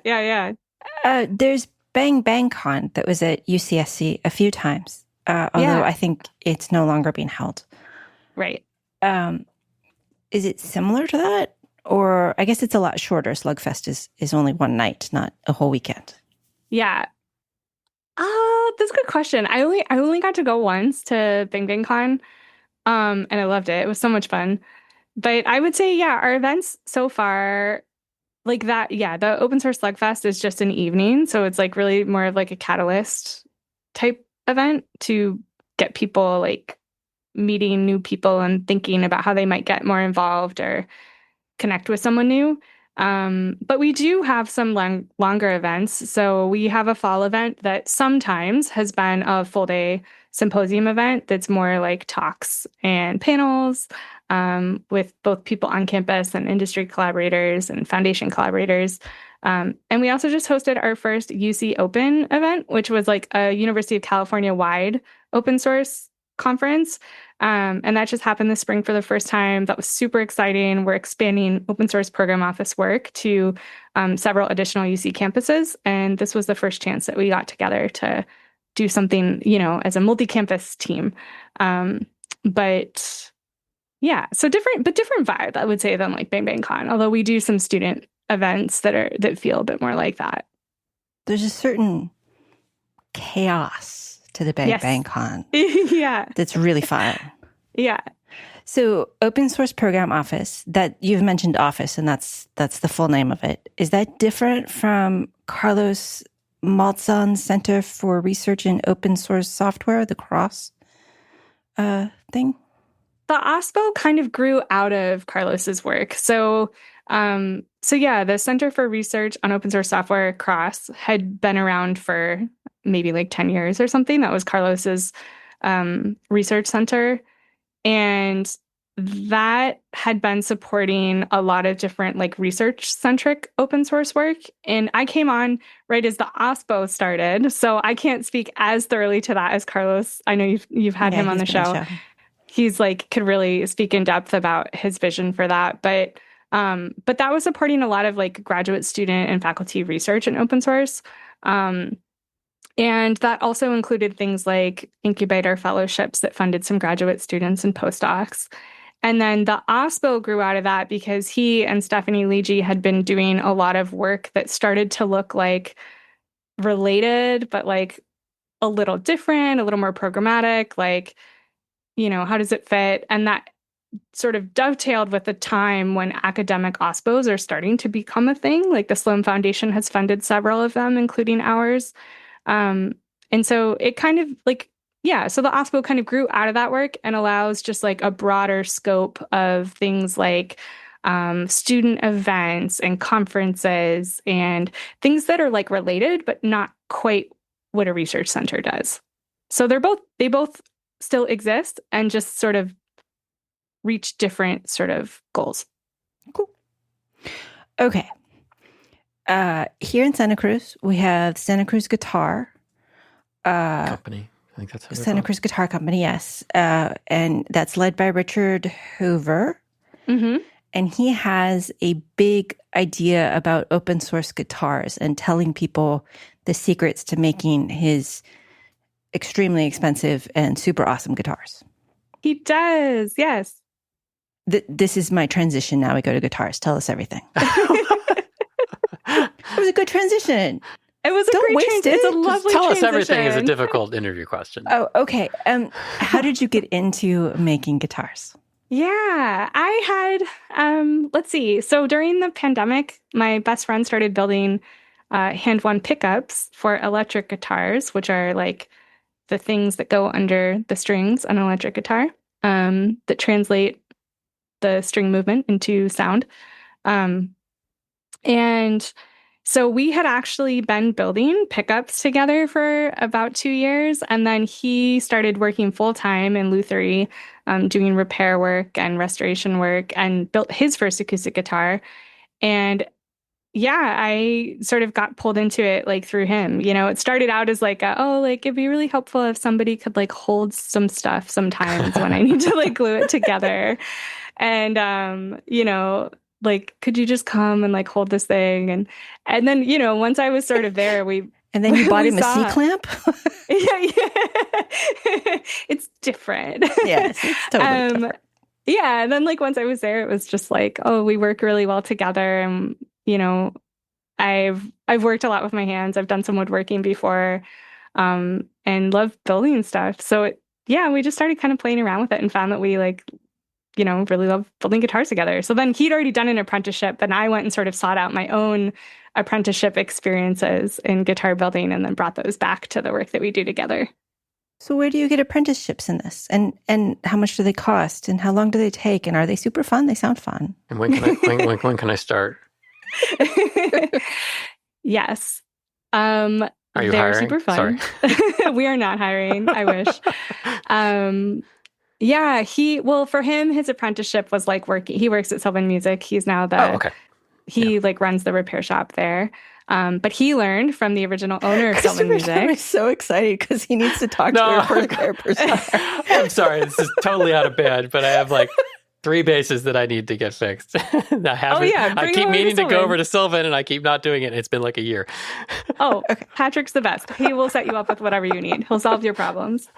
S1: There's Bang Bang Con that was at UCSC a few times, although I think it's no longer being held.
S3: Right.
S1: Is it similar to that? Or I guess it's a lot shorter. Slugfest is only one night, not a whole weekend.
S3: Yeah. That's a good question. I only got to go once to Bang Bang Con, and I loved it. It was so much fun. But I would say, our events so far, like that, the Open Source Slugfest is just an evening. So it's like really more of like a catalyst type event to get people like meeting new people and thinking about how they might get more involved or connect with someone new. But we do have some longer events. So we have a fall event that sometimes has been a full day symposium event that's more like talks and panels with both people on campus and industry collaborators and foundation collaborators. And we also just hosted our first UC Open event, which was like a University of California-wide open source conference. And that just happened this spring for the first time. That was super exciting. We're expanding open source program office work to several additional UC campuses. And this was the first chance that we got together to do something, as a multi-campus team. But yeah, so different vibe, I would say, than like Bang Bang Con, although we do some student events that feel a bit more like that.
S1: There's a certain chaos to the Bang Bang Con.
S3: Yeah.
S1: That's really fun.
S3: Yeah.
S1: So open source program office, that you've mentioned office, and that's the full name of it. Is that different from Carlos Maltzahn Center for Research in Open Source Software, the CROSS thing?
S3: The OSPO kind of grew out of Carlos's work. So yeah, the Center for Research on Open Source Software, CROSS, had been around for maybe like 10 years or something. That was Carlos's research center. And that had been supporting a lot of different like research-centric open source work. And I came on right as the OSPO started. So I can't speak as thoroughly to that as Carlos. I know you've had him on the show. He's like could really speak in depth about his vision for that. But that was supporting a lot of like graduate student and faculty research in open source. And that also included things like incubator fellowships that funded some graduate students and postdocs. And then the OSPO grew out of that because he and Stephanie Leegee had been doing a lot of work that started to look like related, but like a little different, a little more programmatic, like, how does it fit? And that sort of dovetailed with the time when academic OSPOs are starting to become a thing. Like the Sloan Foundation has funded several of them, including ours. And so it kind of like, so the OSPO kind of grew out of that work and allows just like a broader scope of things like student events and conferences and things that are like related, but not quite what a research center does. So they both still exist and just sort of reach different sort of goals.
S1: Cool. Okay. Here in Santa Cruz, we have Santa Cruz Guitar
S2: Company. I think that's
S1: Santa Cruz Guitar Company, yes. And that's led by Richard Hoover.
S3: Mm-hmm.
S1: And he has a big idea about open source guitars and telling people the secrets to making his extremely expensive and super awesome guitars.
S3: He does, yes.
S1: This is my transition. Now we go to guitars. Tell us everything. It was a good transition.
S3: It was a great transition. It's a lovely
S2: Tell
S3: transition.
S2: us everything is a difficult interview question.
S1: Oh, okay. How did you get into making guitars?
S3: Yeah, I had, let's see. So during the pandemic, my best friend started building hand-wound pickups for electric guitars, which are like the things that go under the strings on an electric guitar that translate the string movement into sound. And so we had actually been building pickups together for about 2 years. And then he started working full-time in Lutherie, doing repair work and restoration work, and built his first acoustic guitar. And yeah, I sort of got pulled into it like through him. It started out as like, it'd be really helpful if somebody could like hold some stuff sometimes when I need to like glue it together. And, like, could you just come and like hold this thing? And then, once I was sort of there,
S1: and then you bought him a C-clamp?
S3: Yeah. It's different.
S1: Yes, it's totally different.
S3: Yeah. And then like once I was there, it was just like, we work really well together. And, I've worked a lot with my hands. I've done some woodworking before, and love building stuff. So we just started kind of playing around with it and found that we like, really love building guitars together. So then he'd already done an apprenticeship, and I went and sort of sought out my own apprenticeship experiences in guitar building and then brought those back to the work that we do together.
S1: So where do you get apprenticeships in this? And how much do they cost? And how long do they take? And are they super fun? They sound fun.
S2: And when can I start?
S3: Yes.
S2: Are you
S3: They're
S2: hiring?
S3: super fun.
S2: Sorry.
S3: We are not hiring. I wish. Yeah, for him, his apprenticeship was like working. He works at Sylvan Music. He's now
S2: Okay.
S3: he like runs the repair shop there. But he learned from the original owner of Sylvan Music.
S1: I'm so excited because he needs to talk to the repair person.
S2: I'm sorry, this is totally out of bed, but I have like 3 bases that I need to get fixed. I keep meaning to go over to Sylvan, and I keep not doing it. It's been like a year.
S3: Okay. Patrick's the best. He will set you up with whatever you need. He'll solve your problems.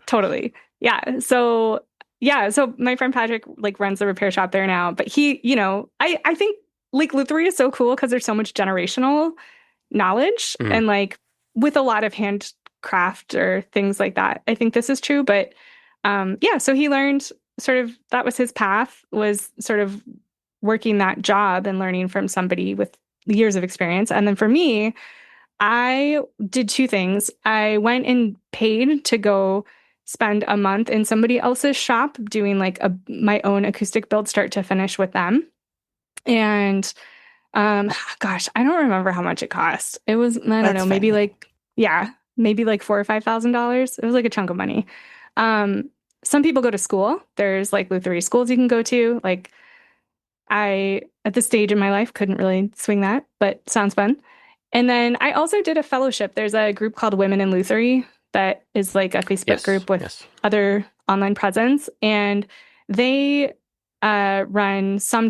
S3: Totally. Yeah. So my friend Patrick like runs the repair shop there now, but he, I think like Lutherie is so cool because there's so much generational knowledge and like with a lot of handcraft or things like that. I think this is true, but so he learned sort of, that was his path, was sort of working that job and learning from somebody with years of experience. And then for me, I did 2 things. I went and paid to go spend a month in somebody else's shop doing like my own acoustic build start to finish with them. And gosh, I don't remember how much it cost. It was, I don't know, maybe like $4,000 or $5,000. It was like a chunk of money. Some people go to school. There's like Lutherie schools you can go to. Like I, at this stage in my life, couldn't really swing that, but sounds fun. And then I also did a fellowship. There's a group called Women in Lutherie that is like a Facebook group with other online presence. And they run some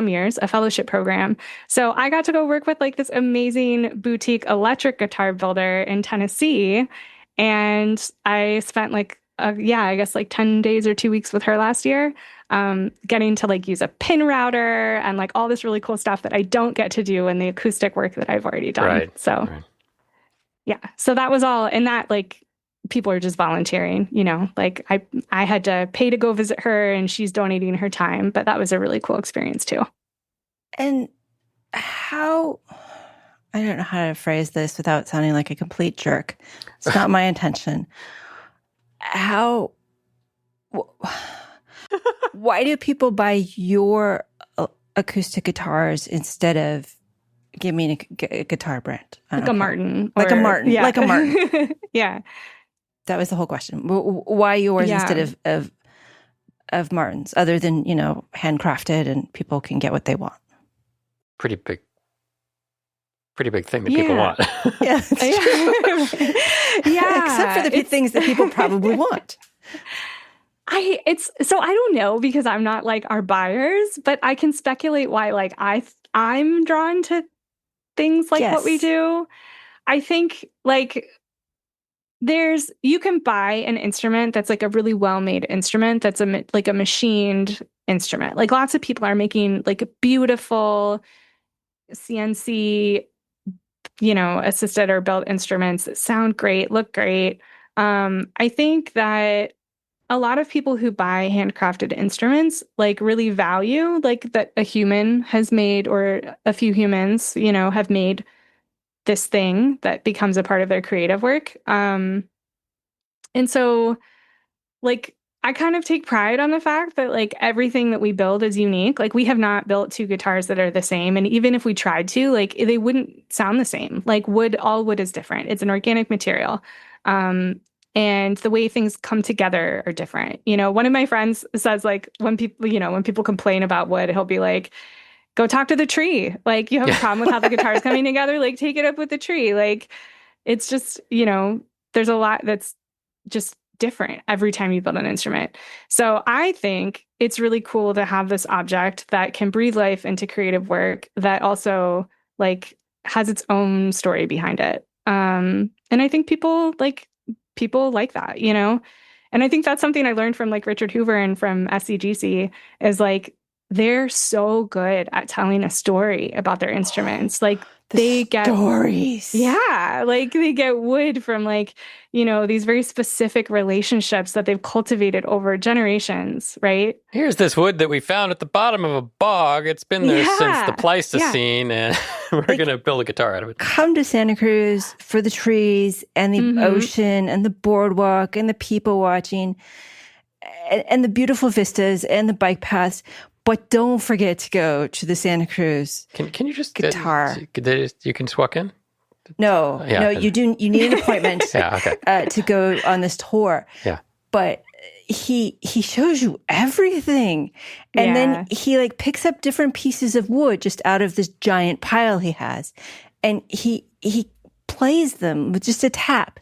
S3: years a fellowship program. So I got to go work with like this amazing boutique electric guitar builder in Tennessee. And I spent like, I guess like 10 days or 2 weeks with her last year, getting to like use a pin router and like all this really cool stuff that I don't get to do in the acoustic work that I've already done.
S2: Right.
S3: So so that was all. And that like people are just volunteering, like I had to pay to go visit her and she's donating her time, but that was a really cool experience too.
S1: And I don't know how to phrase this without sounding like a complete jerk. It's not my intention. Why do people buy your acoustic guitars instead of give me a guitar brand?
S3: Like a Martin.
S1: Like a Martin.
S3: Yeah.
S1: Like a Martin.
S3: Yeah.
S1: That was the whole question. Why yours instead of Martin's, other than, handcrafted and people can get what they want?
S2: Pretty big thing that people want.
S1: Yeah, that's true. Except for the things that people probably want.
S3: I don't know because I'm not like our buyers, but I can speculate why like I'm drawn to things like what we do. I think like you can buy an instrument that's like a really well-made instrument that's like a machined instrument. Like lots of people are making like a beautiful CNC, assisted or built instruments that sound great, look great. I think that a lot of people who buy handcrafted instruments like really value like that a human has made, or a few humans, have made this thing that becomes a part of their creative work. And so like I kind of take pride on the fact that like everything that we build is unique. Like we have not built 2 guitars that are the same. And even if we tried to, like they wouldn't sound the same. Like all wood is different. It's an organic material. And the way things come together are different. One of my friends says like when people complain about wood, he'll be like, go talk to the tree. Like you have a problem with how the guitar is coming together. Like take it up with the tree. Like it's just, there's a lot that's just different every time you build an instrument. So I think it's really cool to have this object that can breathe life into creative work that also like has its own story behind it. And I think people like that, and I think that's something I learned from like Richard Hoover and from SCGC is like, they're so good at telling a story about their instruments. Like they get
S1: stories.
S3: Yeah. Like they get wood from like, these very specific relationships that they've cultivated over generations, right?
S2: Here's this wood that we found at the bottom of a bog. It's been there since the Pleistocene, and we're going to build a guitar out of it.
S1: Come to Santa Cruz for the trees and the ocean and the boardwalk and the people watching and the beautiful vistas and the bike paths. But don't forget to go to the Santa Cruz
S2: Can you just
S1: guitar?
S2: You can just walk in?
S1: No, you do. You need an appointment to go on this tour.
S2: Yeah.
S1: But he shows you everything. And then he like picks up different pieces of wood just out of this giant pile he has. And he plays them with just a tap.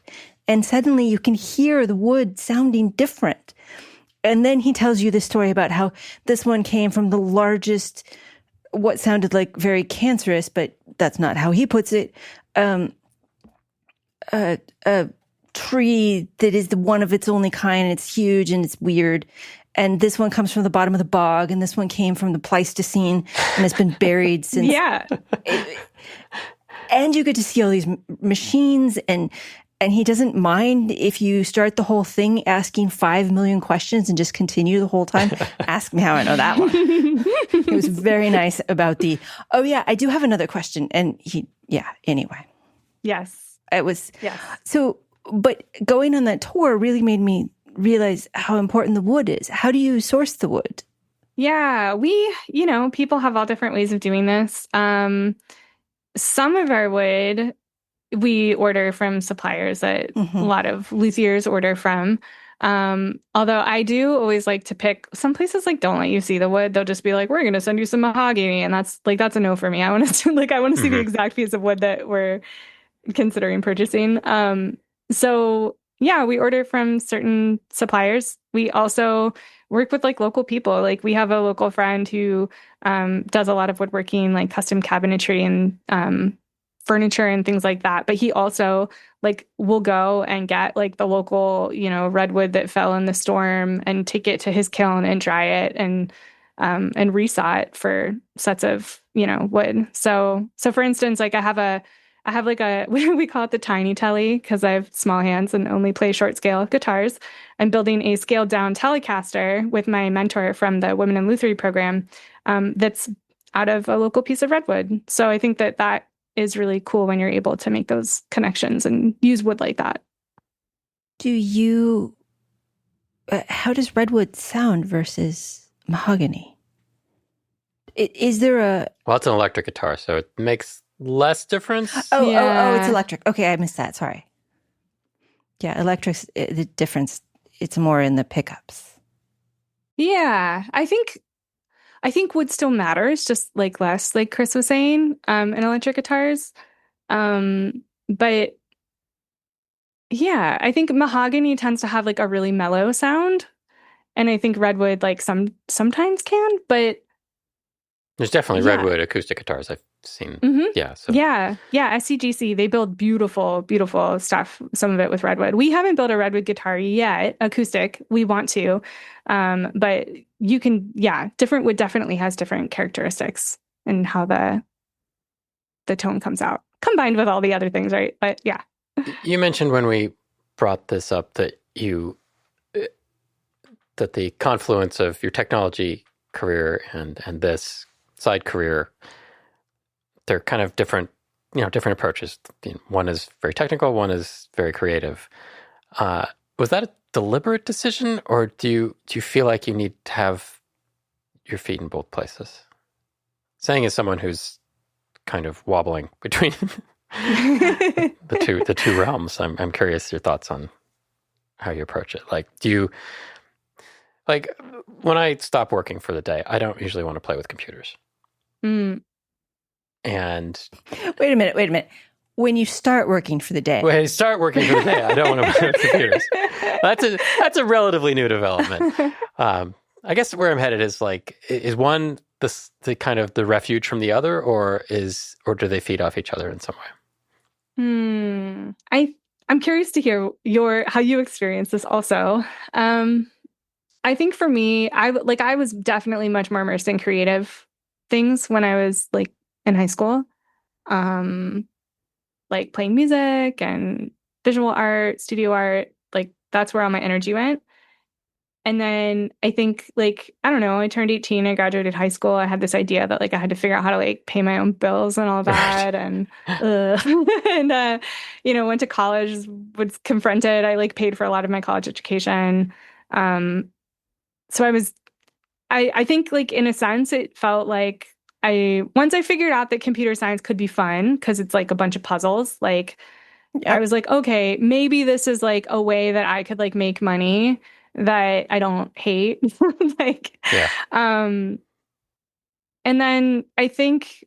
S1: And suddenly you can hear the wood sounding different. And then he tells you the story about how this one came from the largest, what sounded like very cancerous, but that's not how he puts it, a tree that is the one of its only kind, and it's huge and it's weird. And this one comes from the bottom of the bog, and this one came from the Pleistocene and has been buried since. And you get to see all these machines, and he doesn't mind if you start the whole thing asking 5 million questions and just continue the whole time. Ask me how I know that one. He was very nice about I do have another question. And anyway.
S3: Yes.
S1: It was. Yes. So, but going on that tour really made me realize how important the wood is. How do you source the wood?
S3: Yeah, people have all different ways of doing this. Some of our wood we order from suppliers that a lot of luthiers order from. Although I do always like to pick some places like don't let you see the wood. They'll just be like, we're going to send you some mahogany. And that's a no for me. I want to see the exact piece of wood that we're considering purchasing. So yeah, we order from certain suppliers. We also work with like local people. Like we have a local friend who does a lot of woodworking, like custom cabinetry and furniture and things like that. But he also like will go and get like the local, redwood that fell in the storm and take it to his kiln and dry it and resaw it for sets of, wood. So for instance, like I have like we call it the tiny telly because I have small hands and only play short scale guitars. I'm building a scaled down Telecaster with my mentor from the Women in Luthery program that's out of a local piece of redwood. So I think that is really cool when you're able to make those connections and use wood like that.
S1: Do you, how does redwood sound versus mahogany? Is there a...
S2: Well, it's an electric guitar, so it makes less difference.
S1: Oh, it's electric. Okay, I missed that. Sorry. Yeah, electric's the difference. It's more in the pickups.
S3: Yeah, I think wood still matters, just like less, like Chris was saying, in electric guitars. But yeah, I think mahogany tends to have like a really mellow sound. And I think redwood like sometimes can, but
S2: there's definitely redwood acoustic guitars I've seen. Yeah. So.
S3: Yeah. SCGC, they build beautiful, beautiful stuff, some of it with redwood. We haven't built a redwood guitar yet, acoustic. We want to. But you can, different wood definitely has different characteristics in how the tone comes out, combined with all the other things, right? But yeah.
S2: You mentioned when we brought this up that that the confluence of your technology career and this side career, they're kind of different, different approaches. One is very technical, one is very creative. Was that a deliberate decision, or do you feel like you need to have your feet in both places? Saying as someone who's kind of wobbling between the two realms, I'm curious your thoughts on how you approach it. Like, when I stop working for the day, I don't usually want to play with computers. And
S1: wait a minute. When you start working for the day,
S2: I don't want to play with computers. That's a relatively new development. I guess where I'm headed is like, is one the kind of the refuge from the other, or do they feed off each other in some
S3: way? I'm curious to hear how you experience this also. I think for me, I was definitely much more immersed in creative things when I was like in high school, like playing music and visual art, studio art, like that's where all my energy went. And then I think I don't know, I turned 18, I graduated high school. I had this idea that I had to figure out how to pay my own bills and all that. And, and went to college, was confronted. I paid for a lot of my college education. So I think in a sense, it felt like once I figured out that computer science could be fun because it's like a bunch of puzzles, like I was like, okay, maybe this is like a way that I could like make money that I don't hate. Like,
S2: Yeah.
S3: and then I think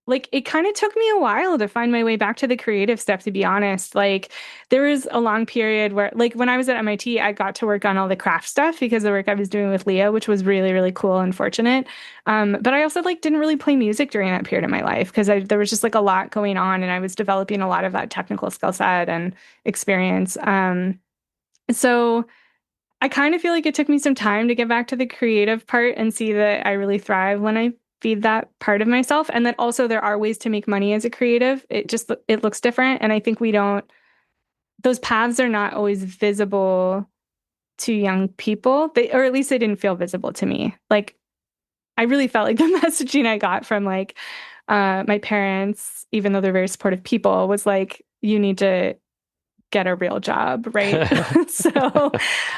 S3: like it kind of took me a while to find my way back to the creative stuff, to be honest. Like there was a long period where like when I was at MIT, I got to work on all the craft stuff because of the work I was doing with Leah, which was really, really cool and fortunate. But I also like didn't really play music during that period of my life because there was just like a lot going on and I was developing a lot of that technical skill set and experience. So I kind of feel like it took me some time to get back to the creative part and see that I really thrive when I feed that part of myself. And that also there are ways to make money as a creative. It looks different. And I think those paths are not always visible to young people. Or at least they didn't feel visible to me. Like I really felt like the messaging I got from like my parents, even though they're very supportive people, was like, you need to get a real job, right? So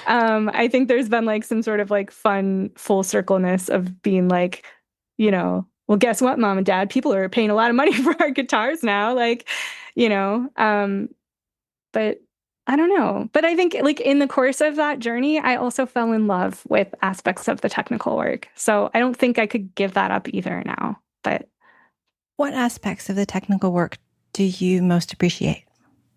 S3: I think there's been like some sort of like fun full circleness of being like, well, guess what, mom and dad, people are paying a lot of money for our guitars now, like, but I don't know. But I think like in the course of that journey, I also fell in love with aspects of the technical work. So I don't think I could give that up either now. But
S1: what aspects of the technical work do you most appreciate?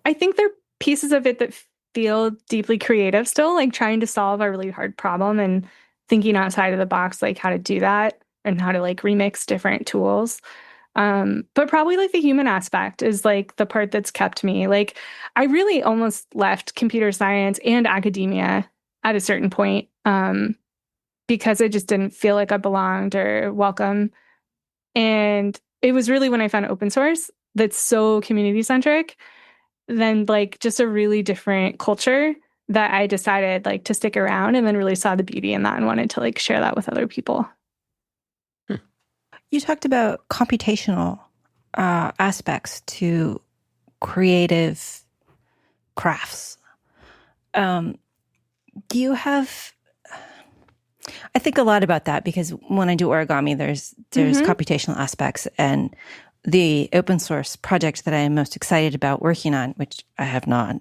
S3: I think there are pieces of it that feel deeply creative still, like trying to solve a really hard problem and thinking outside of the box, like how to do that and how to like remix different tools. But probably like the human aspect is like the part that's kept me. Like I really almost left computer science and academia at a certain point because I just didn't feel like I belonged or welcome. And it was really when I found open source that's so community centric, then like just a really different culture that I decided like to stick around and then really saw the beauty in that and wanted to like share that with other people.
S1: You talked about computational aspects to creative crafts. Do you have? I think a lot about that because when I do origami, there's computational aspects, and the open source project that I am most excited about working on, which I have not,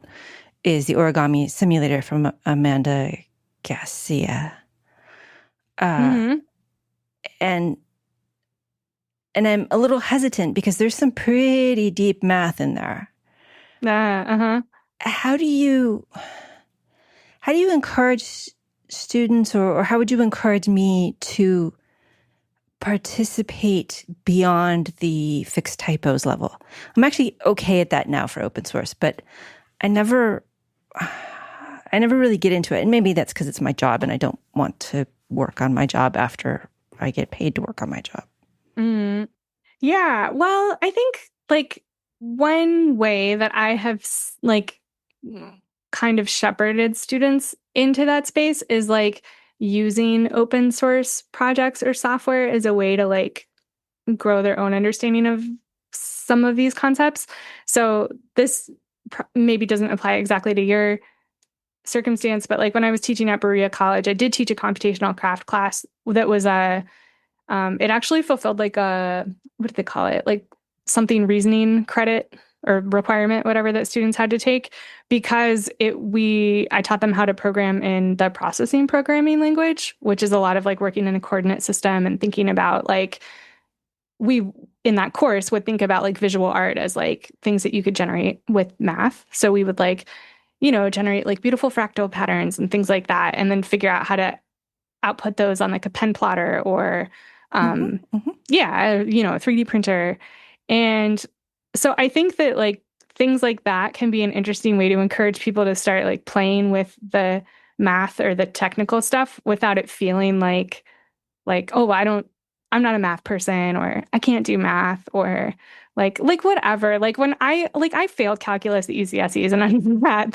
S1: is the origami simulator from Amanda Garcia. And I'm a little hesitant because there's some pretty deep math in there. How do you encourage students, or how would you encourage me to participate beyond the fixed typos level? I'm actually okay at that now for open source, but I never really get into it. And maybe that's because it's my job and I don't want to work on my job after I get paid to work on my job.
S3: Yeah. Well, I think like one way that I have like kind of shepherded students into that space is like using open source projects or software as a way to like grow their own understanding of some of these concepts. So this maybe doesn't apply exactly to your circumstance, but like when I was teaching at Berea College, I did teach a computational craft class that was it actually fulfilled like what do they call it? Like something reasoning credit or requirement, whatever that students had to take, because I taught them how to program in the processing programming language, which is a lot of like working in a coordinate system and thinking about like, we in that course would think about like visual art as like things that you could generate with math. So we would like, generate like beautiful fractal patterns and things like that, and then figure out how to output those on like a pen plotter or a 3D printer. And so I think that like things like that can be an interesting way to encourage people to start like playing with the math or the technical stuff without it feeling like, oh, I'm not a math person, or I can't do math, or like whatever. Like when I failed calculus at UCSEs and I'm that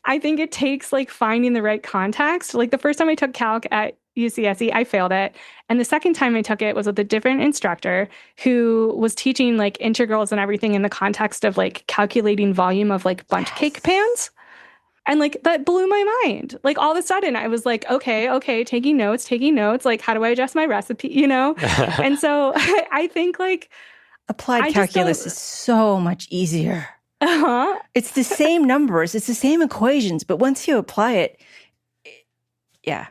S3: I think it takes like finding the right context. Like the first time I took calc at UCSE, I failed it. And the second time I took it was with a different instructor who was teaching like integrals and everything in the context of like calculating volume of like bundt cake pans. And like that blew my mind. Like all of a sudden I was like, okay, taking notes. Like, how do I adjust my recipe, And so I think like
S1: Applied
S3: I just
S1: calculus
S3: don't,
S1: is so much easier.
S3: uh-huh.
S1: It's the same numbers, it's the same equations, but once you apply it, yeah.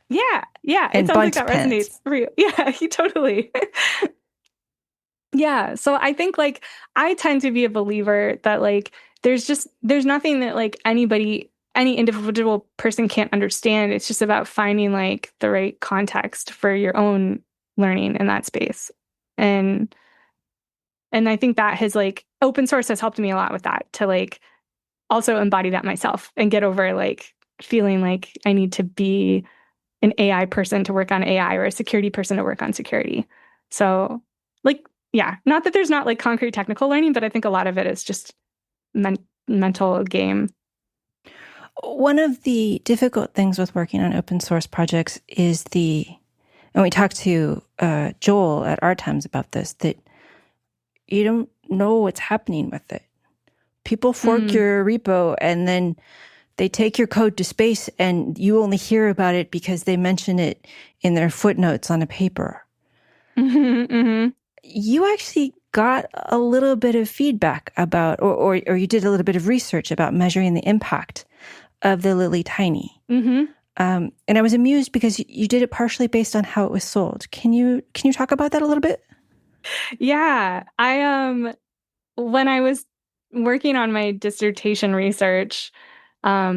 S3: Yeah. It
S1: And
S3: sounds like
S1: bunch
S3: that
S1: pens.
S3: resonates for you. Yeah, he totally. Yeah. So I think like I tend to be a believer that like there's nothing that like any individual person can't understand. It's just about finding like the right context for your own learning in that space. And and I think that has like open source has helped me a lot with that to like also embody that myself and get over like feeling like I need to be an AI person to work on AI or a security person to work on security. So, like, yeah, not that there's not like concrete technical learning, but I think a lot of it is just mental game.
S1: One of the difficult things with working on open source projects is and we talked to Joel at Art Times about this, that you don't know what's happening with it. People fork your repo and then they take your code to space and you only hear about it because they mention it in their footnotes on a paper. You actually got a little bit of feedback about, or you did a little bit of research about measuring the impact of the LilyTiny. And I was amused because you did it partially based on how it was sold. Can you talk about that a little bit?
S3: Yeah, when I was working on my dissertation research, I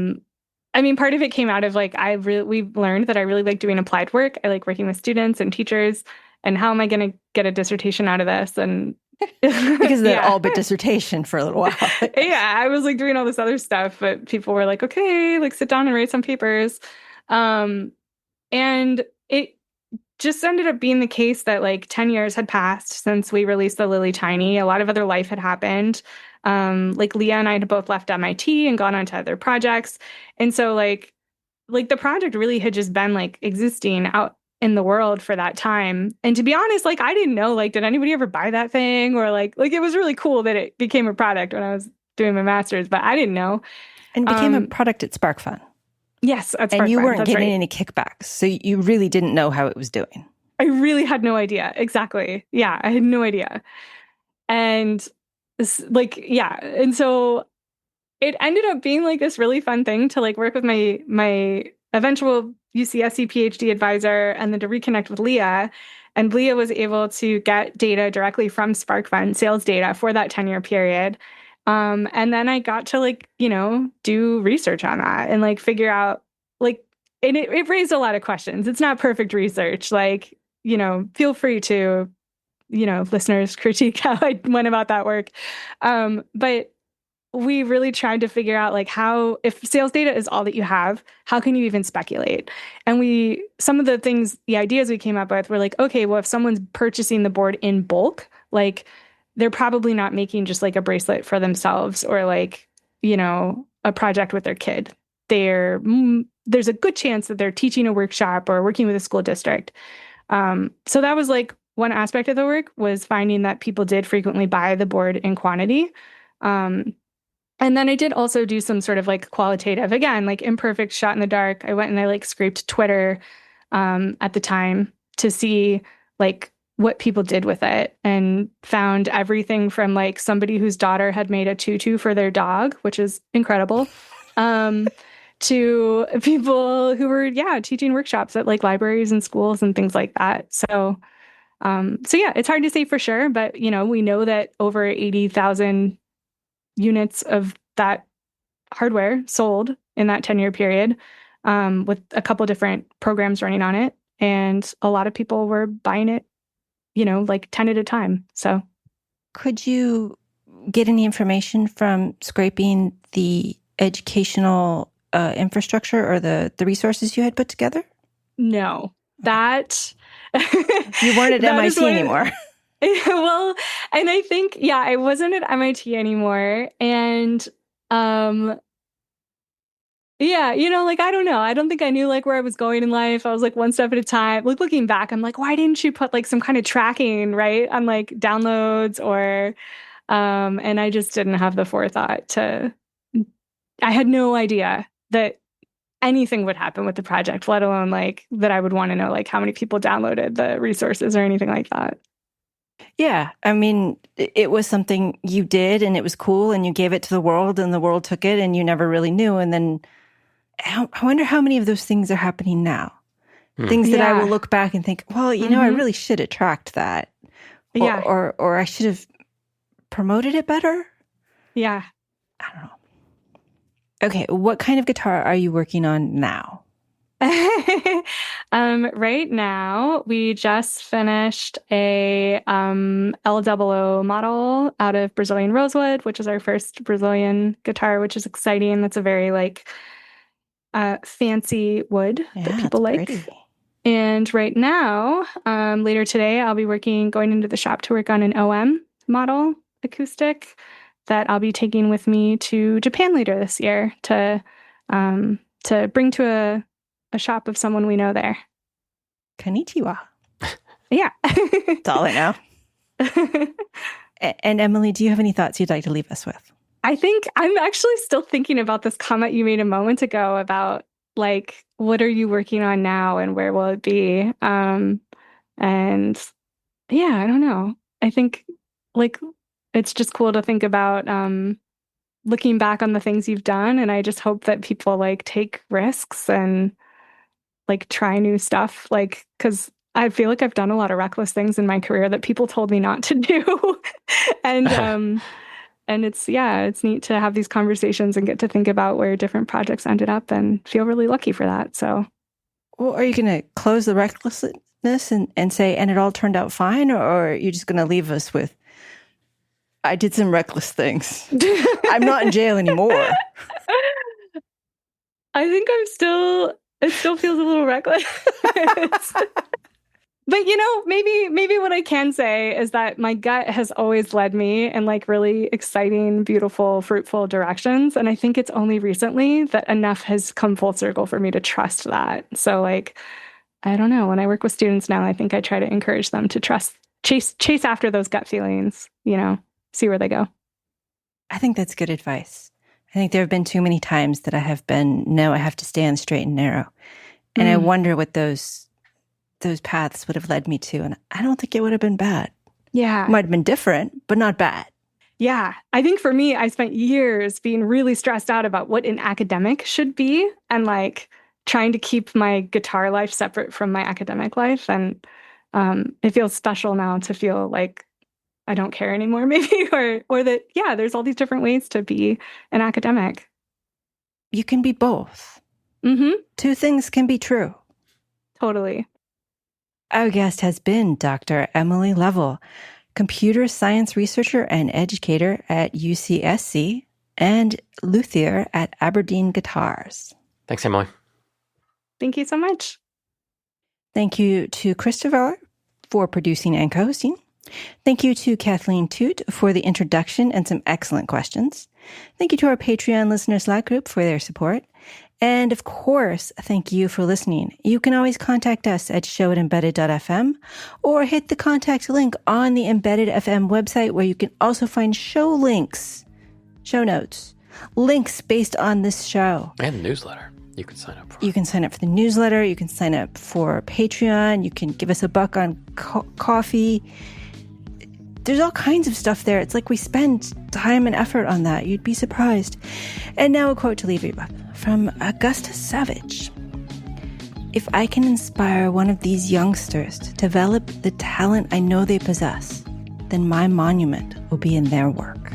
S3: mean, part of it came out of like we've learned that I really like doing applied work. I like working with students and teachers. And how am I going to get a dissertation out of this? And
S1: because of the all but dissertation for a little while.
S3: Yeah, I was like doing all this other stuff, but people were like, okay, like sit down and write some papers. And it just ended up being the case that like 10 years had passed since we released the LilyTiny. A lot of other life had happened. Like Leah and I had both left MIT and gone on to other projects. And so like the project really had just been like existing out in the world for that time. And to be honest, like I didn't know, like, did anybody ever buy that thing? Or like it was really cool that it became a product when I was doing my master's, but I didn't know.
S1: And became a product at SparkFun.
S3: Yes, at SparkFun.
S1: And you weren't
S3: That's
S1: getting
S3: right.
S1: any kickbacks. So you really didn't know how it was doing.
S3: I really had no idea. Exactly. Yeah, I had no idea. And like, yeah. And so it ended up being like this really fun thing to like work with my eventual UCSC PhD advisor and then to reconnect with Leah. And Leah was able to get data directly from SparkFun, sales data for that 10-year period. And then I got to like, do research on that and like figure out like, and it raised a lot of questions. It's not perfect research. Like, feel free to, listeners critique how I went about that work. But we really tried to figure out like if sales data is all that you have, how can you even speculate? And some of the ideas we came up with were like, okay, well, if someone's purchasing the board in bulk, like they're probably not making just like a bracelet for themselves or like, a project with their kid. There's a good chance that they're teaching a workshop or working with a school district. So that was like one aspect of the work was finding that people did frequently buy the board in quantity. And then I did also do some sort of like qualitative, again, like imperfect shot in the dark. I went and I like scraped Twitter at the time to see like what people did with it and found everything from like somebody whose daughter had made a tutu for their dog, which is incredible, to people who were, teaching workshops at like libraries and schools and things like that. So yeah, it's hard to say for sure, but we know that over 80,000 units of that hardware sold in that 10-year period with a couple different programs running on it. And a lot of people were buying it, like 10 at a time. So
S1: could you get any information from scraping the educational infrastructure or the resources you had put together?
S3: No, that
S1: you weren't at MIT anymore.
S3: Well, and I think, I wasn't at MIT anymore. And, like, I don't know. I don't think I knew like where I was going in life. I was like one step at a time. Like looking back, I'm like, why didn't you put like some kind of tracking, right? On like downloads or, and I just didn't have the forethought to I had no idea that anything would happen with the project, let alone like that I would want to know like how many people downloaded the resources or anything like that.
S1: Yeah. I mean, it was something you did and it was cool and you gave it to the world and the world took it and you never really knew. And then I wonder how many of those things are happening now. Things that I will look back and think, well, you know, I really should have tracked that. Or I should have promoted it better.
S3: Yeah.
S1: I don't know. Okay. What kind of guitar are you working on now?
S3: Right now, we just finished a L00 model out of Brazilian rosewood, which is our first Brazilian guitar, which is exciting. That's a very like fancy wood that people like.
S1: Pretty.
S3: And right now, later today, I'll be going into the shop to work on an OM model acoustic that I'll be taking with me to Japan later this year to bring to a shop of someone we know there.
S1: Konnichiwa.
S3: Yeah.
S1: That's all I know. And Emily, do you have any thoughts you'd like to leave us with?
S3: I think I'm actually still thinking about this comment you made a moment ago about like, what are you working on now and where will it be? And yeah, I don't know. I think like it's just cool to think about looking back on the things you've done. And I just hope that people like take risks and like try new stuff. Like, because I feel like I've done a lot of reckless things in my career that people told me not to do. And it's neat to have these conversations and get to think about where different projects ended up and feel really lucky for that. So,
S1: well, are you going to close the recklessness and say, and it all turned out fine? Or are you just going to leave us with, I did some reckless things. I'm not in jail anymore.
S3: I think it still feels a little reckless. But, you know, maybe what I can say is that my gut has always led me in like really exciting, beautiful, fruitful directions. And I think it's only recently that enough has come full circle for me to trust that. So like, I don't know, when I work with students now, I think I try to encourage them to chase after those gut feelings, you know, see where they go.
S1: I think that's good advice. I think there have been too many times that I have to stay on the straight and narrow. And I wonder what those paths would have led me to. And I don't think it would have been bad.
S3: Yeah.
S1: It might have been different, but not bad.
S3: Yeah. I think for me, I spent years being really stressed out about what an academic should be and like trying to keep my guitar life separate from my academic life. And it feels special now to feel like I don't care anymore, maybe, or that, yeah, there's all these different ways to be an academic.
S1: You can be both. Mm-hmm. Two things can be true.
S3: Totally.
S1: Our guest has been Dr. Emily Lovell, computer science researcher and educator at UCSC and luthier at Aberdeen Guitars.
S2: Thanks, Emily.
S3: Thank you so much.
S1: Thank you to Christopher for producing and co-hosting. Thank you to Kathleen Toot for the introduction and some excellent questions. Thank you to our Patreon listener Slack group for their support. And of course, thank you for listening. You can always contact us at show@embedded.fm or hit the contact link on the Embedded FM website where you can also find show links, show notes, links based on this show.
S2: And the newsletter you can sign up for.
S1: You can sign up for the newsletter. You can sign up for Patreon. You can give us $1 on coffee. There's all kinds of stuff there. It's like we spend time and effort on that. You'd be surprised. And now a quote to leave you with from Augusta Savage. If I can inspire one of these youngsters to develop the talent I know they possess, then my monument will be in their work.